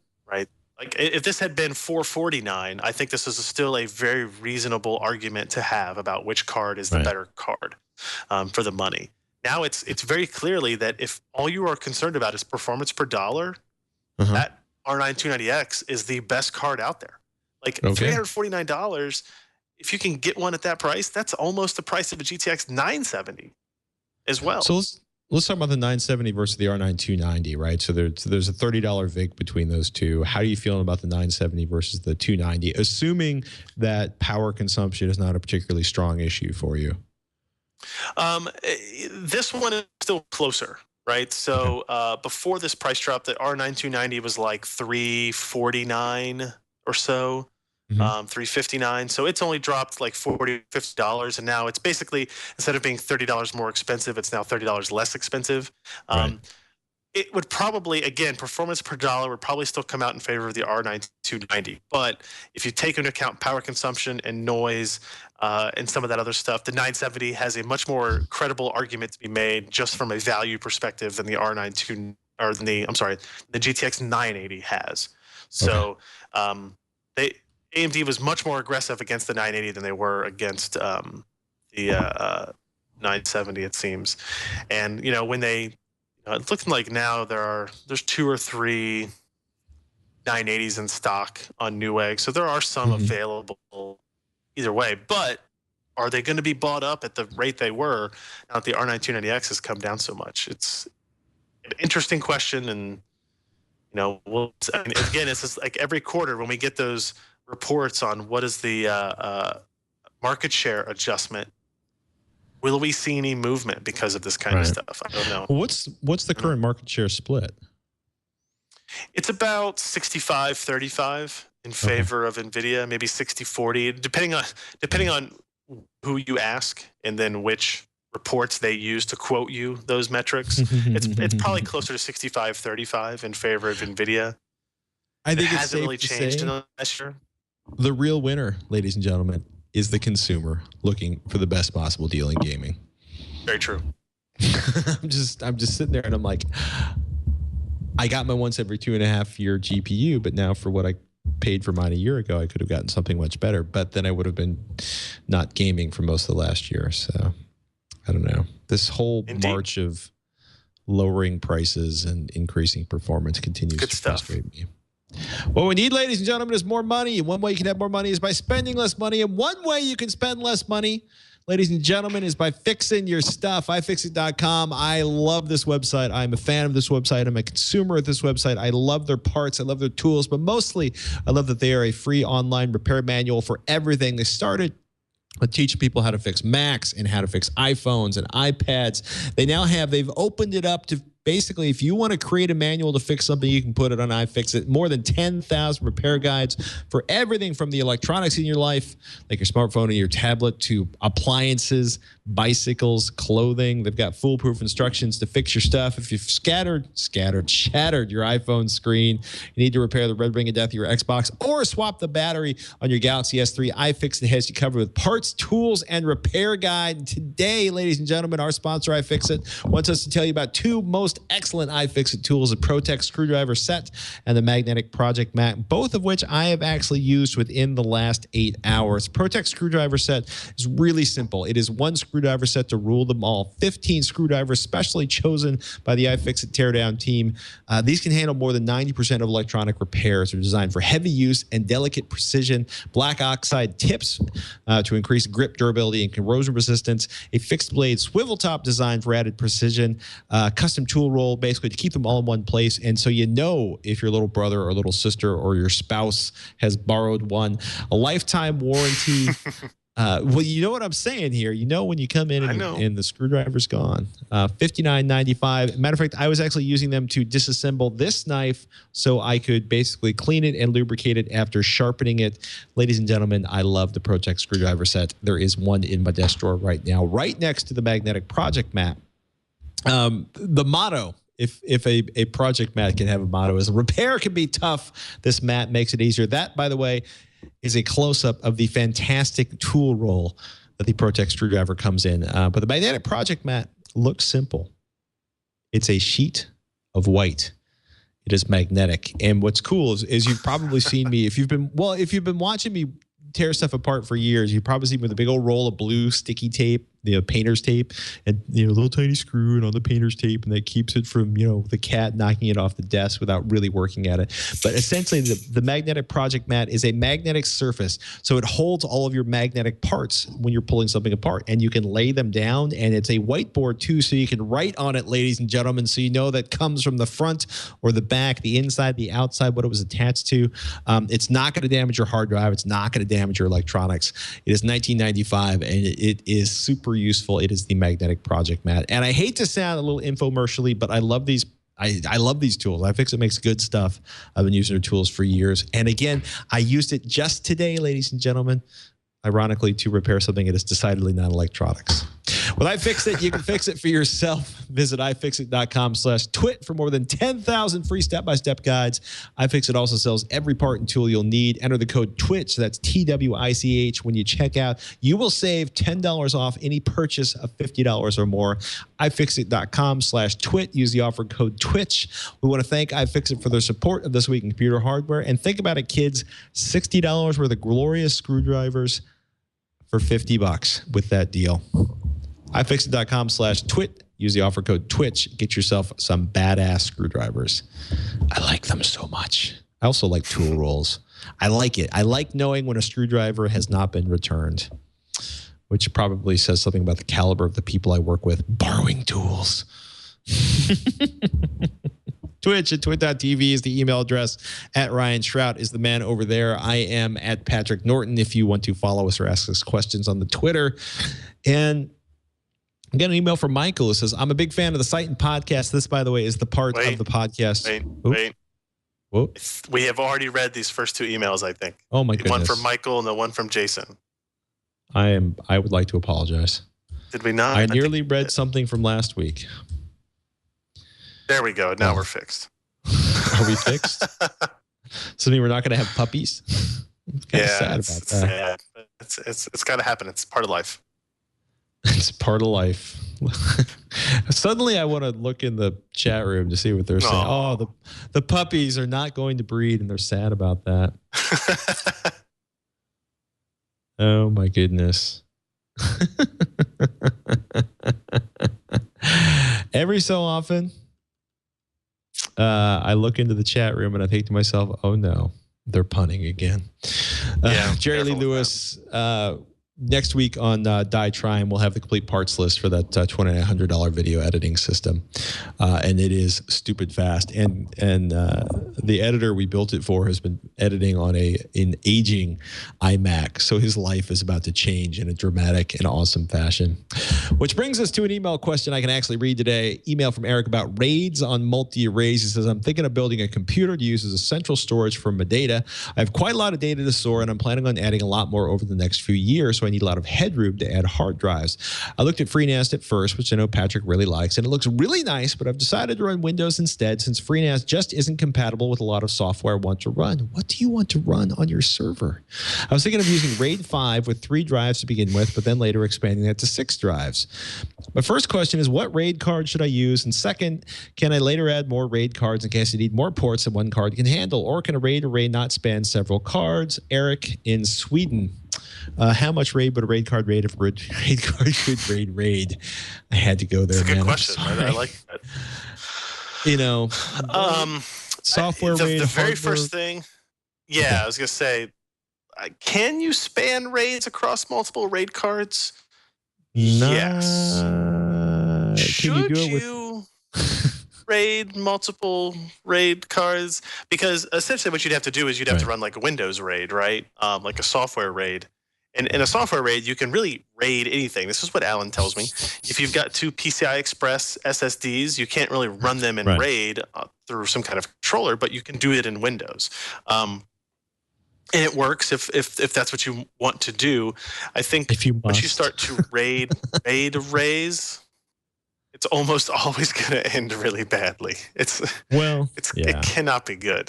Like if this had been $449, I think this is still a very reasonable argument to have about which card is the better card for the money. Now it's very clearly that if all you are concerned about is performance per dollar, that R9 290X is the best card out there. Like $349, if you can get one at that price, that's almost the price of a GTX 970 as well. So let's talk about the 970 versus the R9 290, right? So there's a $30 VIC between those two. How are you feeling about the 970 versus the 290, assuming that power consumption is not a particularly strong issue for you? This one is still closer. Right. So before this price drop, the R9 290 was like $349 or so, $359. So it's only dropped like $40, $50. And now it's basically, instead of being $30 more expensive, it's now $30 less expensive. It would probably, again, performance per dollar would probably still come out in favor of the R9 290. But if you take into account power consumption and noise and some of that other stuff, the 970 has a much more credible argument to be made just from a value perspective than the the GTX 980 has. So AMD was much more aggressive against the 980 than they were against the 970, it seems. And when they it's looking like now there's 2 or 3 980s in stock on Newegg, so there are some available either way. But are they going to be bought up at the rate they were now that the R9 290X has come down so much? It's an interesting question, and again, it's just like every quarter when we get those reports on what is the market share adjustment. Will we see any movement because of this kind of stuff? I don't know. What's the current market share split? It's about 65-35 in favor of Nvidia, maybe 60-40, depending on who you ask and then which reports they use to quote you those metrics, it's probably closer to 65-35 in favor of Nvidia. I think it it hasn't really changed in the last year. The real winner, ladies and gentlemen, is the consumer looking for the best possible deal in gaming. Very true. I'm just sitting there and I'm like, I got my once every 2.5 year GPU, but now for what I paid for mine a year ago, I could have gotten something much better. But then I would have been not gaming for most of the last year. So I don't know. This whole march of lowering prices and increasing performance continues to frustrate me. What we need, ladies and gentlemen, is more money. And one way you can have more money is by spending less money. And one way you can spend less money, ladies and gentlemen, is by fixing your stuff. iFixit.com. I love this website. I'm a fan of this website. I'm a consumer of this website. I love their parts. I love their tools. But mostly, I love that they are a free online repair manual for everything. They started with teaching people how to fix Macs and how to fix iPhones and iPads. They've opened it up to basically, if you want to create a manual to fix something, you can put it on iFixit. More than 10,000 repair guides for everything from the electronics in your life, like your smartphone and your tablet, to appliances, bicycles, clothing. They've got foolproof instructions to fix your stuff. If you've shattered your iPhone screen, you need to repair the red ring of death of your Xbox, or swap the battery on your Galaxy S3, iFixit has you covered with parts, tools, and repair guide. And today, ladies and gentlemen, our sponsor, iFixit, wants us to tell you about two most excellent iFixit tools, the ProTech screwdriver set and the magnetic project mat, both of which I have actually used within the last 8 hours. ProTech screwdriver set is really simple. It is one screwdriver set to rule them all. 15 screwdrivers specially chosen by the iFixit teardown team. These can handle more than 90% of electronic repairs. They're designed for heavy use and delicate precision. Black oxide tips to increase grip, durability, and corrosion resistance. A fixed blade swivel top designed for added precision. Custom tool roll, basically to keep them all in one place. And so you know if your little brother or little sister or your spouse has borrowed one. A lifetime warranty. Well, you know what I'm saying here. You know when you come in and the screwdriver's gone. $59.95. Matter of fact, I was actually using them to disassemble this knife so I could basically clean it and lubricate it after sharpening it. Ladies and gentlemen, I love the ProTech screwdriver set. There is one in my desk drawer right now, right next to the magnetic project mat. The motto, if a project mat can have a motto, is repair can be tough. This mat makes it easier. That, by the way, is a close-up of the fantastic tool roll that the ProTech screwdriver comes in. But the magnetic project mat looks simple. It's a sheet of white. It is magnetic. And what's cool is you've probably seen me, if you've been watching me tear stuff apart for years, you've probably seen me with a big old roll of blue sticky tape, painter's tape, and a little tiny screw and on the painter's tape, and that keeps it from the cat knocking it off the desk without really working at it. But essentially, the magnetic project mat is a magnetic surface, so it holds all of your magnetic parts when you're pulling something apart, and you can lay them down. And it's a whiteboard too, so you can write on it, ladies and gentlemen, so you know that comes from the front or the back, the inside, the outside, what it was attached to. It's not going to damage your hard drive. It's not going to damage your electronics. It is $19.95, and it is super useful. It is the magnetic project mat. And I hate to sound a little infomercially, but I love these. I love these tools. iFixit makes good stuff. I've been using their tools for years. And again, I used it just today, ladies and gentlemen, ironically, to repair something that is decidedly not electronics. With iFixit, you can fix it for yourself. Visit iFixit.com/twit for more than 10,000 free step-by-step guides. iFixit also sells every part and tool you'll need. Enter the code TWiCH, that's TWiCH, when you check out. You will save $10 off any purchase of $50 or more. iFixit.com/twit. Use the offer code TWiCH. We want to thank iFixit for their support of This Week in Computer Hardware. And think about it, kids, $60 worth of glorious screwdrivers for $50 with that deal. iFixit.com/twit. Use the offer code TWiCH. Get yourself some badass screwdrivers. I like them so much. I also like tool rolls. I like it. I like knowing when a screwdriver has not been returned, which probably says something about the caliber of the people I work with. Borrowing tools. Twitch at twit.tv is the email address. At Ryan Shrout is the man over there. I am at Patrick Norton if you want to follow us or ask us questions on the Twitter. And I got an email from Michael who says, I'm a big fan of the site and podcast. This, by the way, is the part of the podcast. Wait. Whoop. We have already read these first two emails, I think. Oh, my goodness. One from Michael and the one from Jason. I would like to apologize. Did we not? I nearly read something from last week. There we go. Now we're fixed. Are we fixed? So we're not going to have puppies? I'm kind of sad about that. Sad. It's got to happen. It's part of life. It's part of life. Suddenly I want to look in the chat room to see what they're saying. Oh, the puppies are not going to breed, and they're sad about that. Oh, my goodness. Every so often, I look into the chat room and I think to myself, oh, no, they're punning again. Jerry Lee Lewis, next week on Die Trying, we'll have the complete parts list for that $2,900 video editing system, and it is stupid fast. And the editor we built it for has been editing on an aging iMac, so his life is about to change in a dramatic and awesome fashion. Which brings us to an email question I can actually read today. Email from Eric about RAIDs on multi-arrays. He says, I'm thinking of building a computer to use as a central storage for my data. I have quite a lot of data to store, and I'm planning on adding a lot more over the next few years, so I need a lot of headroom to add hard drives. I looked at FreeNAS at first, which I know Patrick really likes, and it looks really nice, but I've decided to run Windows instead since FreeNAS just isn't compatible with a lot of software I want to run. What do you want to run on your server? I was thinking of using RAID 5 with 3 drives to begin with, but then later expanding that to 6 drives. My first question is, what RAID card should I use? And second, can I later add more RAID cards in case I need more ports than one card can handle? Or can a RAID array not span several cards? Eric in Sweden. How much RAID would a RAID card RAID if RAID card could RAID? I had to go there. That's a good question. I like that. You know, software RAID. The very first thing. Yeah, okay. I was gonna say, can you span RAIDs across multiple RAID cards? Yes. Should you RAID multiple RAID cards? Because essentially what you'd have to do is you'd have to run like a Windows RAID, right? Like a software RAID. And in a software RAID, you can really RAID anything. This is what Alan tells me. If you've got 2 PCI Express SSDs, you can't really run them in RAID through some kind of controller, but you can do it in Windows. And it works if that's what you want to do. I think once you start to RAID arrays, it's almost always going to end really badly. It cannot be good.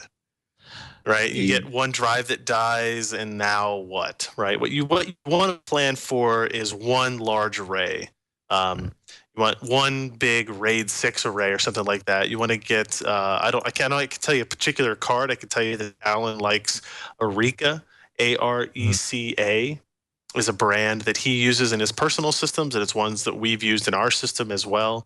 Right, you get one drive that dies, and now what? Right, what you want to plan for is one large array. You want one big RAID 6 array or something like that. You want to get I can tell you a particular card. I can tell you that Alan likes Areca, ARECA, is a brand that he uses in his personal systems, and it's ones that we've used in our system as well.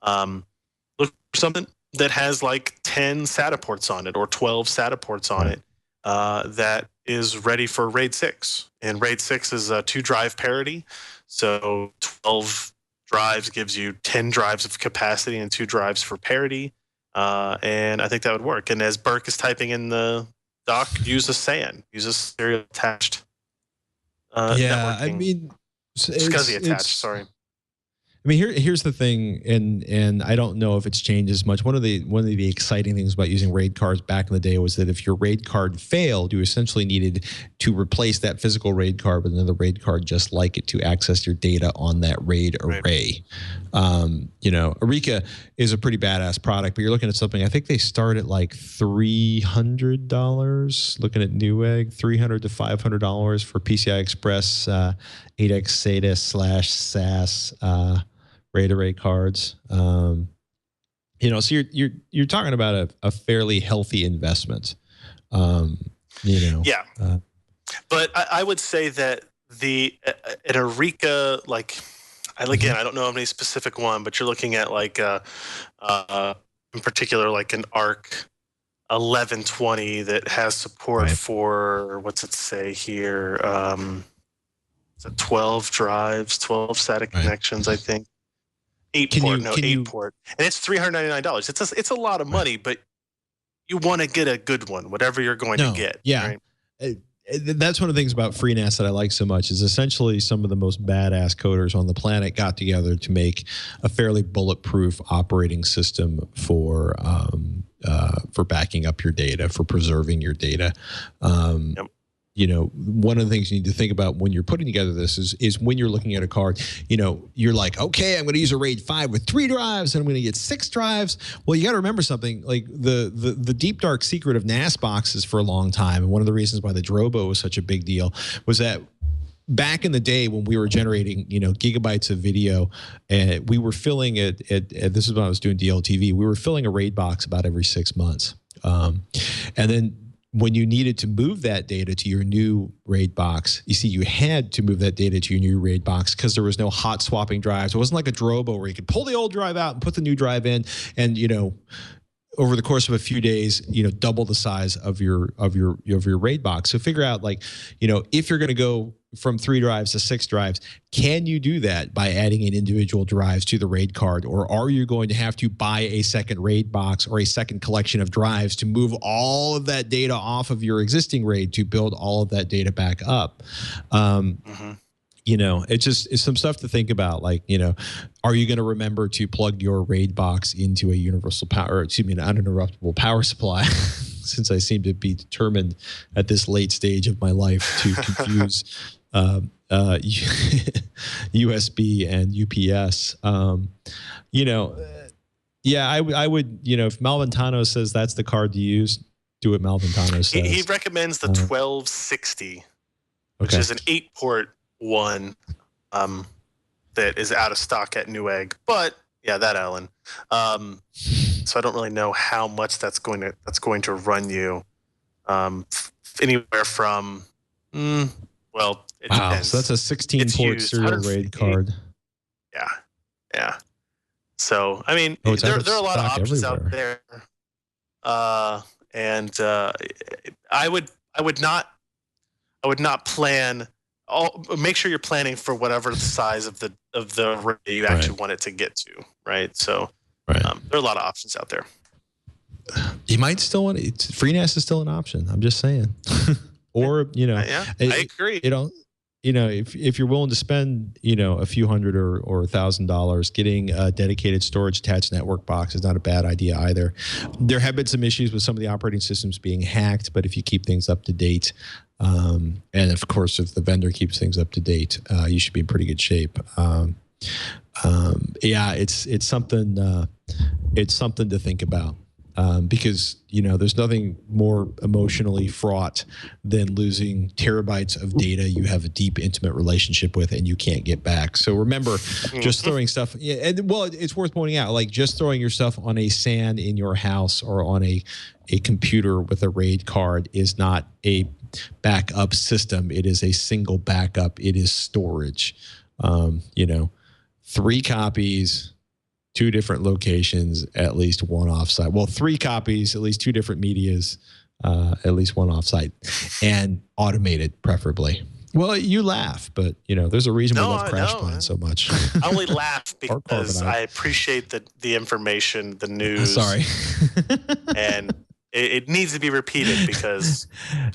Look for something that has like 10 SATA ports on it or 12 SATA ports on it that is ready for RAID 6. And RAID 6 is a 2-drive parity. So 12 drives gives you 10 drives of capacity and 2 drives for parity. And I think that would work. And as Burke is typing in the doc, use a SAN. Use a serial attached networking. I mean, it's SCSI attached, sorry. I mean, here's the thing, and I don't know if it's changed as much. One of the exciting things about using RAID cards back in the day was that if your RAID card failed, you essentially needed to replace that physical RAID card with another RAID card just like it to access your data on that RAID array. You know, Areca is a pretty badass product, but you're looking at something. I think they start at like $300. Looking at Newegg, $300 to $500 for PCI Express 8x SATA / SAS. RAID array cards, you know, so you're talking about a fairly healthy investment, you know. Yeah, but I would say that an Areca, like, again, I don't know of any specific one, but you're looking at like in particular like an ARC 1120 that has support for, what's it say here? 12 drives, 12 SATA connections, I think. 8 port, and it's $399. It's a lot of money, but you want to get a good one, whatever you're going to get. Yeah, right? That's one of the things about FreeNAS that I like so much is essentially some of the most badass coders on the planet got together to make a fairly bulletproof operating system for backing up your data, for preserving your data. one of the things you need to think about when you're putting together this is when you're looking at a card, you're like, okay, I'm going to use a RAID 5 with 3 drives and I'm going to get 6 drives. Well, you got to remember something, like the deep dark secret of NAS boxes for a long time. And one of the reasons why the Drobo was such a big deal was that back in the day when we were generating, gigabytes of video, and we were filling it this is when I was doing DLTV, we were filling a RAID box about every 6 months. And then when you needed to move that data to your new RAID box, you see, you had to move that data to your new RAID box because there was no hot swapping drives. It wasn't like a Drobo where you could pull the old drive out and put the new drive in, and over the course of a few days, double the size of your RAID box. So figure out, like, if you're going to go from 3 drives to 6 drives, can you do that by adding in individual drives to the RAID card? Or are you going to have to buy a second RAID box or a second collection of drives to move all of that data off of your existing RAID to build all of that data back up? It's some stuff to think about. Like, are you going to remember to plug your RAID box into a universal power, an uninterruptible power supply? Since I seem to be determined at this late stage of my life to confuse USB and UPS. I would, if Malventano says that's the card to use, do what Malventano says. He recommends the 1260, which is an 8-port one that is out of stock at Newegg. But yeah, that Alan. So I don't really know how much that's going to run you. Anywhere from it depends. So that's a 16-port serial RAID card. Yeah. So I mean, there are a lot of options out there. And I would not plan. Make sure you're planning for whatever the size of the RAID you actually want it to get to, right? So there are a lot of options out there. You might still want it. FreeNAS is still an option. I'm just saying. Or I agree. If you're willing to spend a few hundred or $1,000, getting a dedicated storage attached network box is not a bad idea either. There have been some issues with some of the operating systems being hacked, but if you keep things up to date, and of course if the vendor keeps things up to date, you should be in pretty good shape. It's something to think about. Because there's nothing more emotionally fraught than losing terabytes of data you have a deep, intimate relationship with and you can't get back. So remember, just throwing stuff. It's worth pointing out, like just throwing your stuff on a SAN in your house or on a computer with a RAID card is not a backup system. It is a single backup. It is storage. 3 copies. 2 different locations, at least 1 offsite. Well, 3 copies, at least 2 different medias, at least 1 offsite, and automated, preferably. Well, you laugh, but there's a reason we love CrashPlan so much. I only laugh because I appreciate the information, the news. Sorry, and it needs to be repeated because.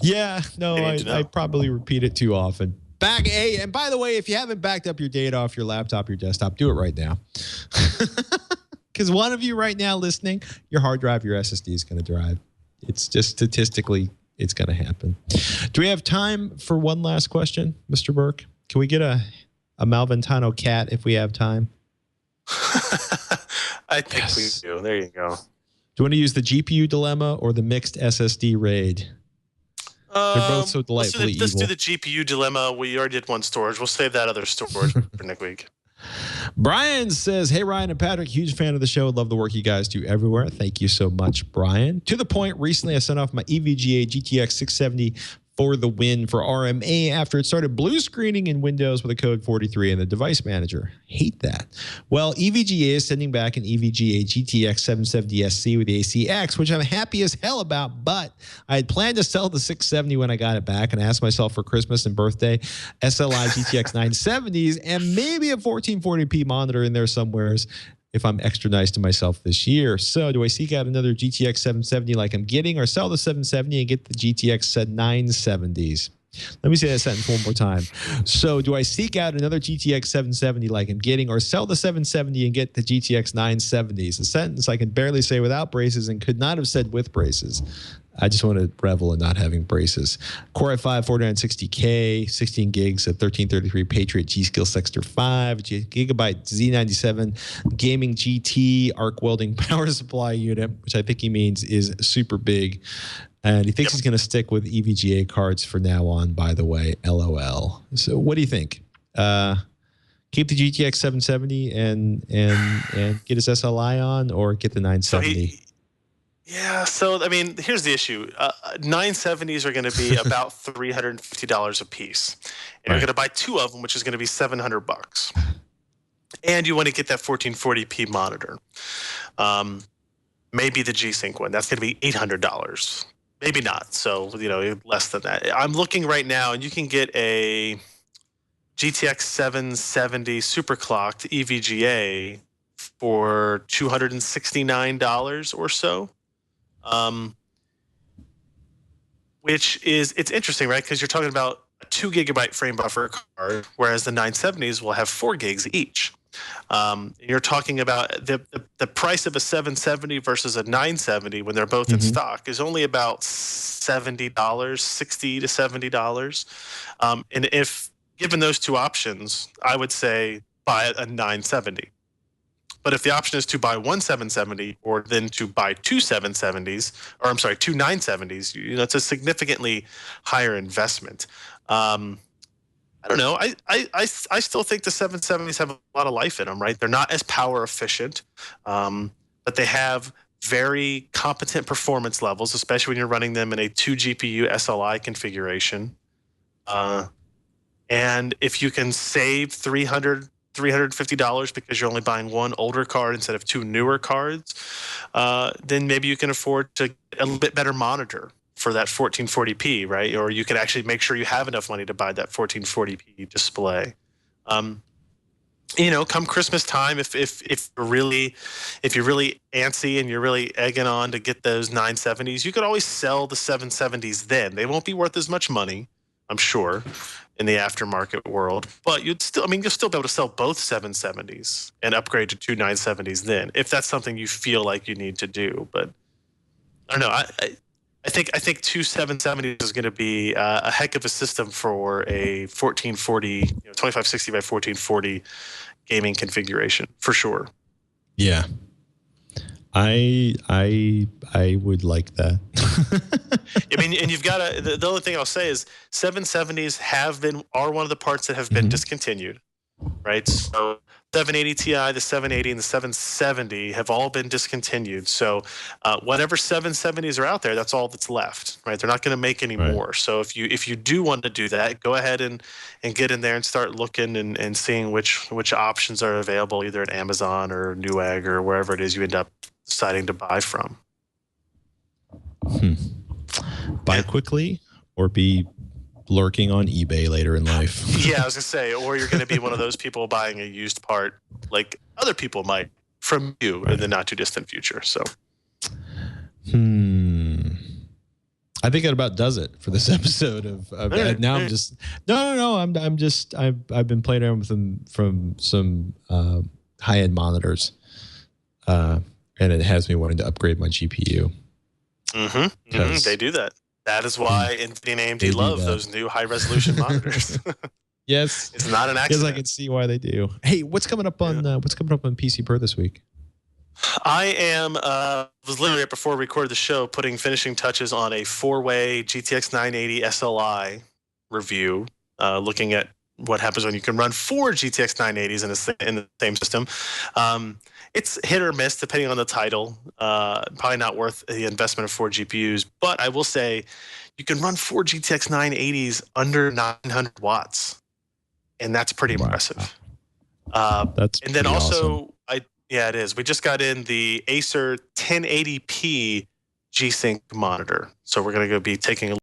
Yeah, no, I probably repeat it too often. And by the way, if you haven't backed up your data off your laptop, your desktop, do it right now. Because one of you right now listening, your hard drive, your SSD is going to drive. It's just statistically, it's going to happen. Do we have time for one last question, Mr. Burke? Can we get a Malventano cat if we have time? I think we do. There you go. Do you want to use the GPU dilemma or the mixed SSD RAID? They're both so delightfully evil. Let's do the GPU dilemma. We already did one storage. We'll save that other storage for next week. Brian says, hey, Ryan and Patrick, huge fan of the show. Love the work you guys do everywhere. Thank you so much, Brian. To the point, recently I sent off my EVGA GTX 670 for the win for RMA after it started blue screening in Windows with a code 43 in the device manager. Hate that. Well, EVGA is sending back an EVGA GTX 770 SC with ACX, which I'm happy as hell about, but I had planned to sell the 670 when I got it back and asked myself for Christmas and birthday SLI GTX 970s and maybe a 1440p monitor in there somewheres if I'm extra nice to myself this year. So do I seek out another GTX 770 like I'm getting or sell the 770 and get the GTX 970s? Let me say that sentence one more time. So do I seek out another GTX 770 like I'm getting, or sell the 770 and get the GTX 970s? A sentence I can barely say without braces and could not have said with braces. I just want to revel in not having braces. Core i5 4960K, 16 gigs at 1333 Patriot G-Skill Sexter 5, Gigabyte Z97 Gaming GT arc welding power supply unit, which I think he means is super big. And he thinks he's going to stick with EVGA cards for now on, by the way, LOL. So what do you think? Keep the GTX 770 and get his SLI on, or get the 970? So I mean, here's the issue. 970s are going to be about $350 a piece. And you're going to buy 2 of them, which is going to be $700. And you want to get that 1440p monitor. Maybe the G-Sync one. That's going to be $800. Maybe not. So, less than that. I'm looking right now, and you can get a GTX 770 superclocked EVGA for $269 or so. Which is, it's interesting, right? Because you're talking about a 2 gigabyte frame buffer card, whereas the 970s will have 4 gigs each. You're talking about the price of a 770 versus a 970 when they're both in stock is only about $70, $60 to $70. And if given those two options, I would say buy a 970. But if the option is to buy one 770 or then to buy two 770s, or I'm sorry, two 970s, it's a significantly higher investment. I don't know. I still think the 770s have a lot of life in them, right? They're not as power efficient, but they have very competent performance levels, especially when you're running them in a 2 GPU SLI configuration. And if you can save $350 because you're only buying one older card instead of 2 newer cards, then maybe you can afford to get a little bit better monitor for that 1440p, right? Or you can actually make sure you have enough money to buy that 1440p display. Come Christmas time, if you're really antsy and you're really egging on to get those 970s, you could always sell the 770s then. They won't be worth as much money, I'm sure, in the aftermarket world, but you'll still be able to sell both 770s and upgrade to 2 970s then, if that's something you feel like you need to do. But I don't know. I think 2 770s is going to be a heck of a system for a 1440, 2560 by 1440 gaming configuration for sure. Yeah. I would like that. I mean, and you've got the only thing I'll say is 770s are one of the parts that have been discontinued, right? So 780 Ti, the 780, and the 770 have all been discontinued. So whatever 770s are out there, that's all that's left, right? They're not going to make any more. So if you do want to do that, go ahead and get in there and start looking and seeing which options are available, either at Amazon or Newegg or wherever it is you end up deciding to buy from. Buy quickly or be lurking on eBay later in life. Yeah, I was gonna say, or you're gonna be one of those people buying a used part like other people might from you in the not too distant future. So I think that about does it for this episode of now I'm just I've been playing around with them from some high-end monitors, and it has me wanting to upgrade my GPU. They do that. That is why Nvidia and AMD love those new high-resolution monitors. Yes, it's not an accident. Yes, I can see why they do. Hey, what's coming up on PC Per this week? I was literally right before we recorded the show putting finishing touches on a 4-way GTX 980 SLI review, looking at what happens when you can run 4 GTX 980s in the same system. It's hit or miss depending on the title. Probably not worth the investment of 4 GPUs, but I will say you can run 4 GTX 980s under 900 watts, and that's pretty impressive. That's and then pretty also awesome. Yeah, it is. We just got in the Acer 1080p G-Sync monitor, so we're going to be taking a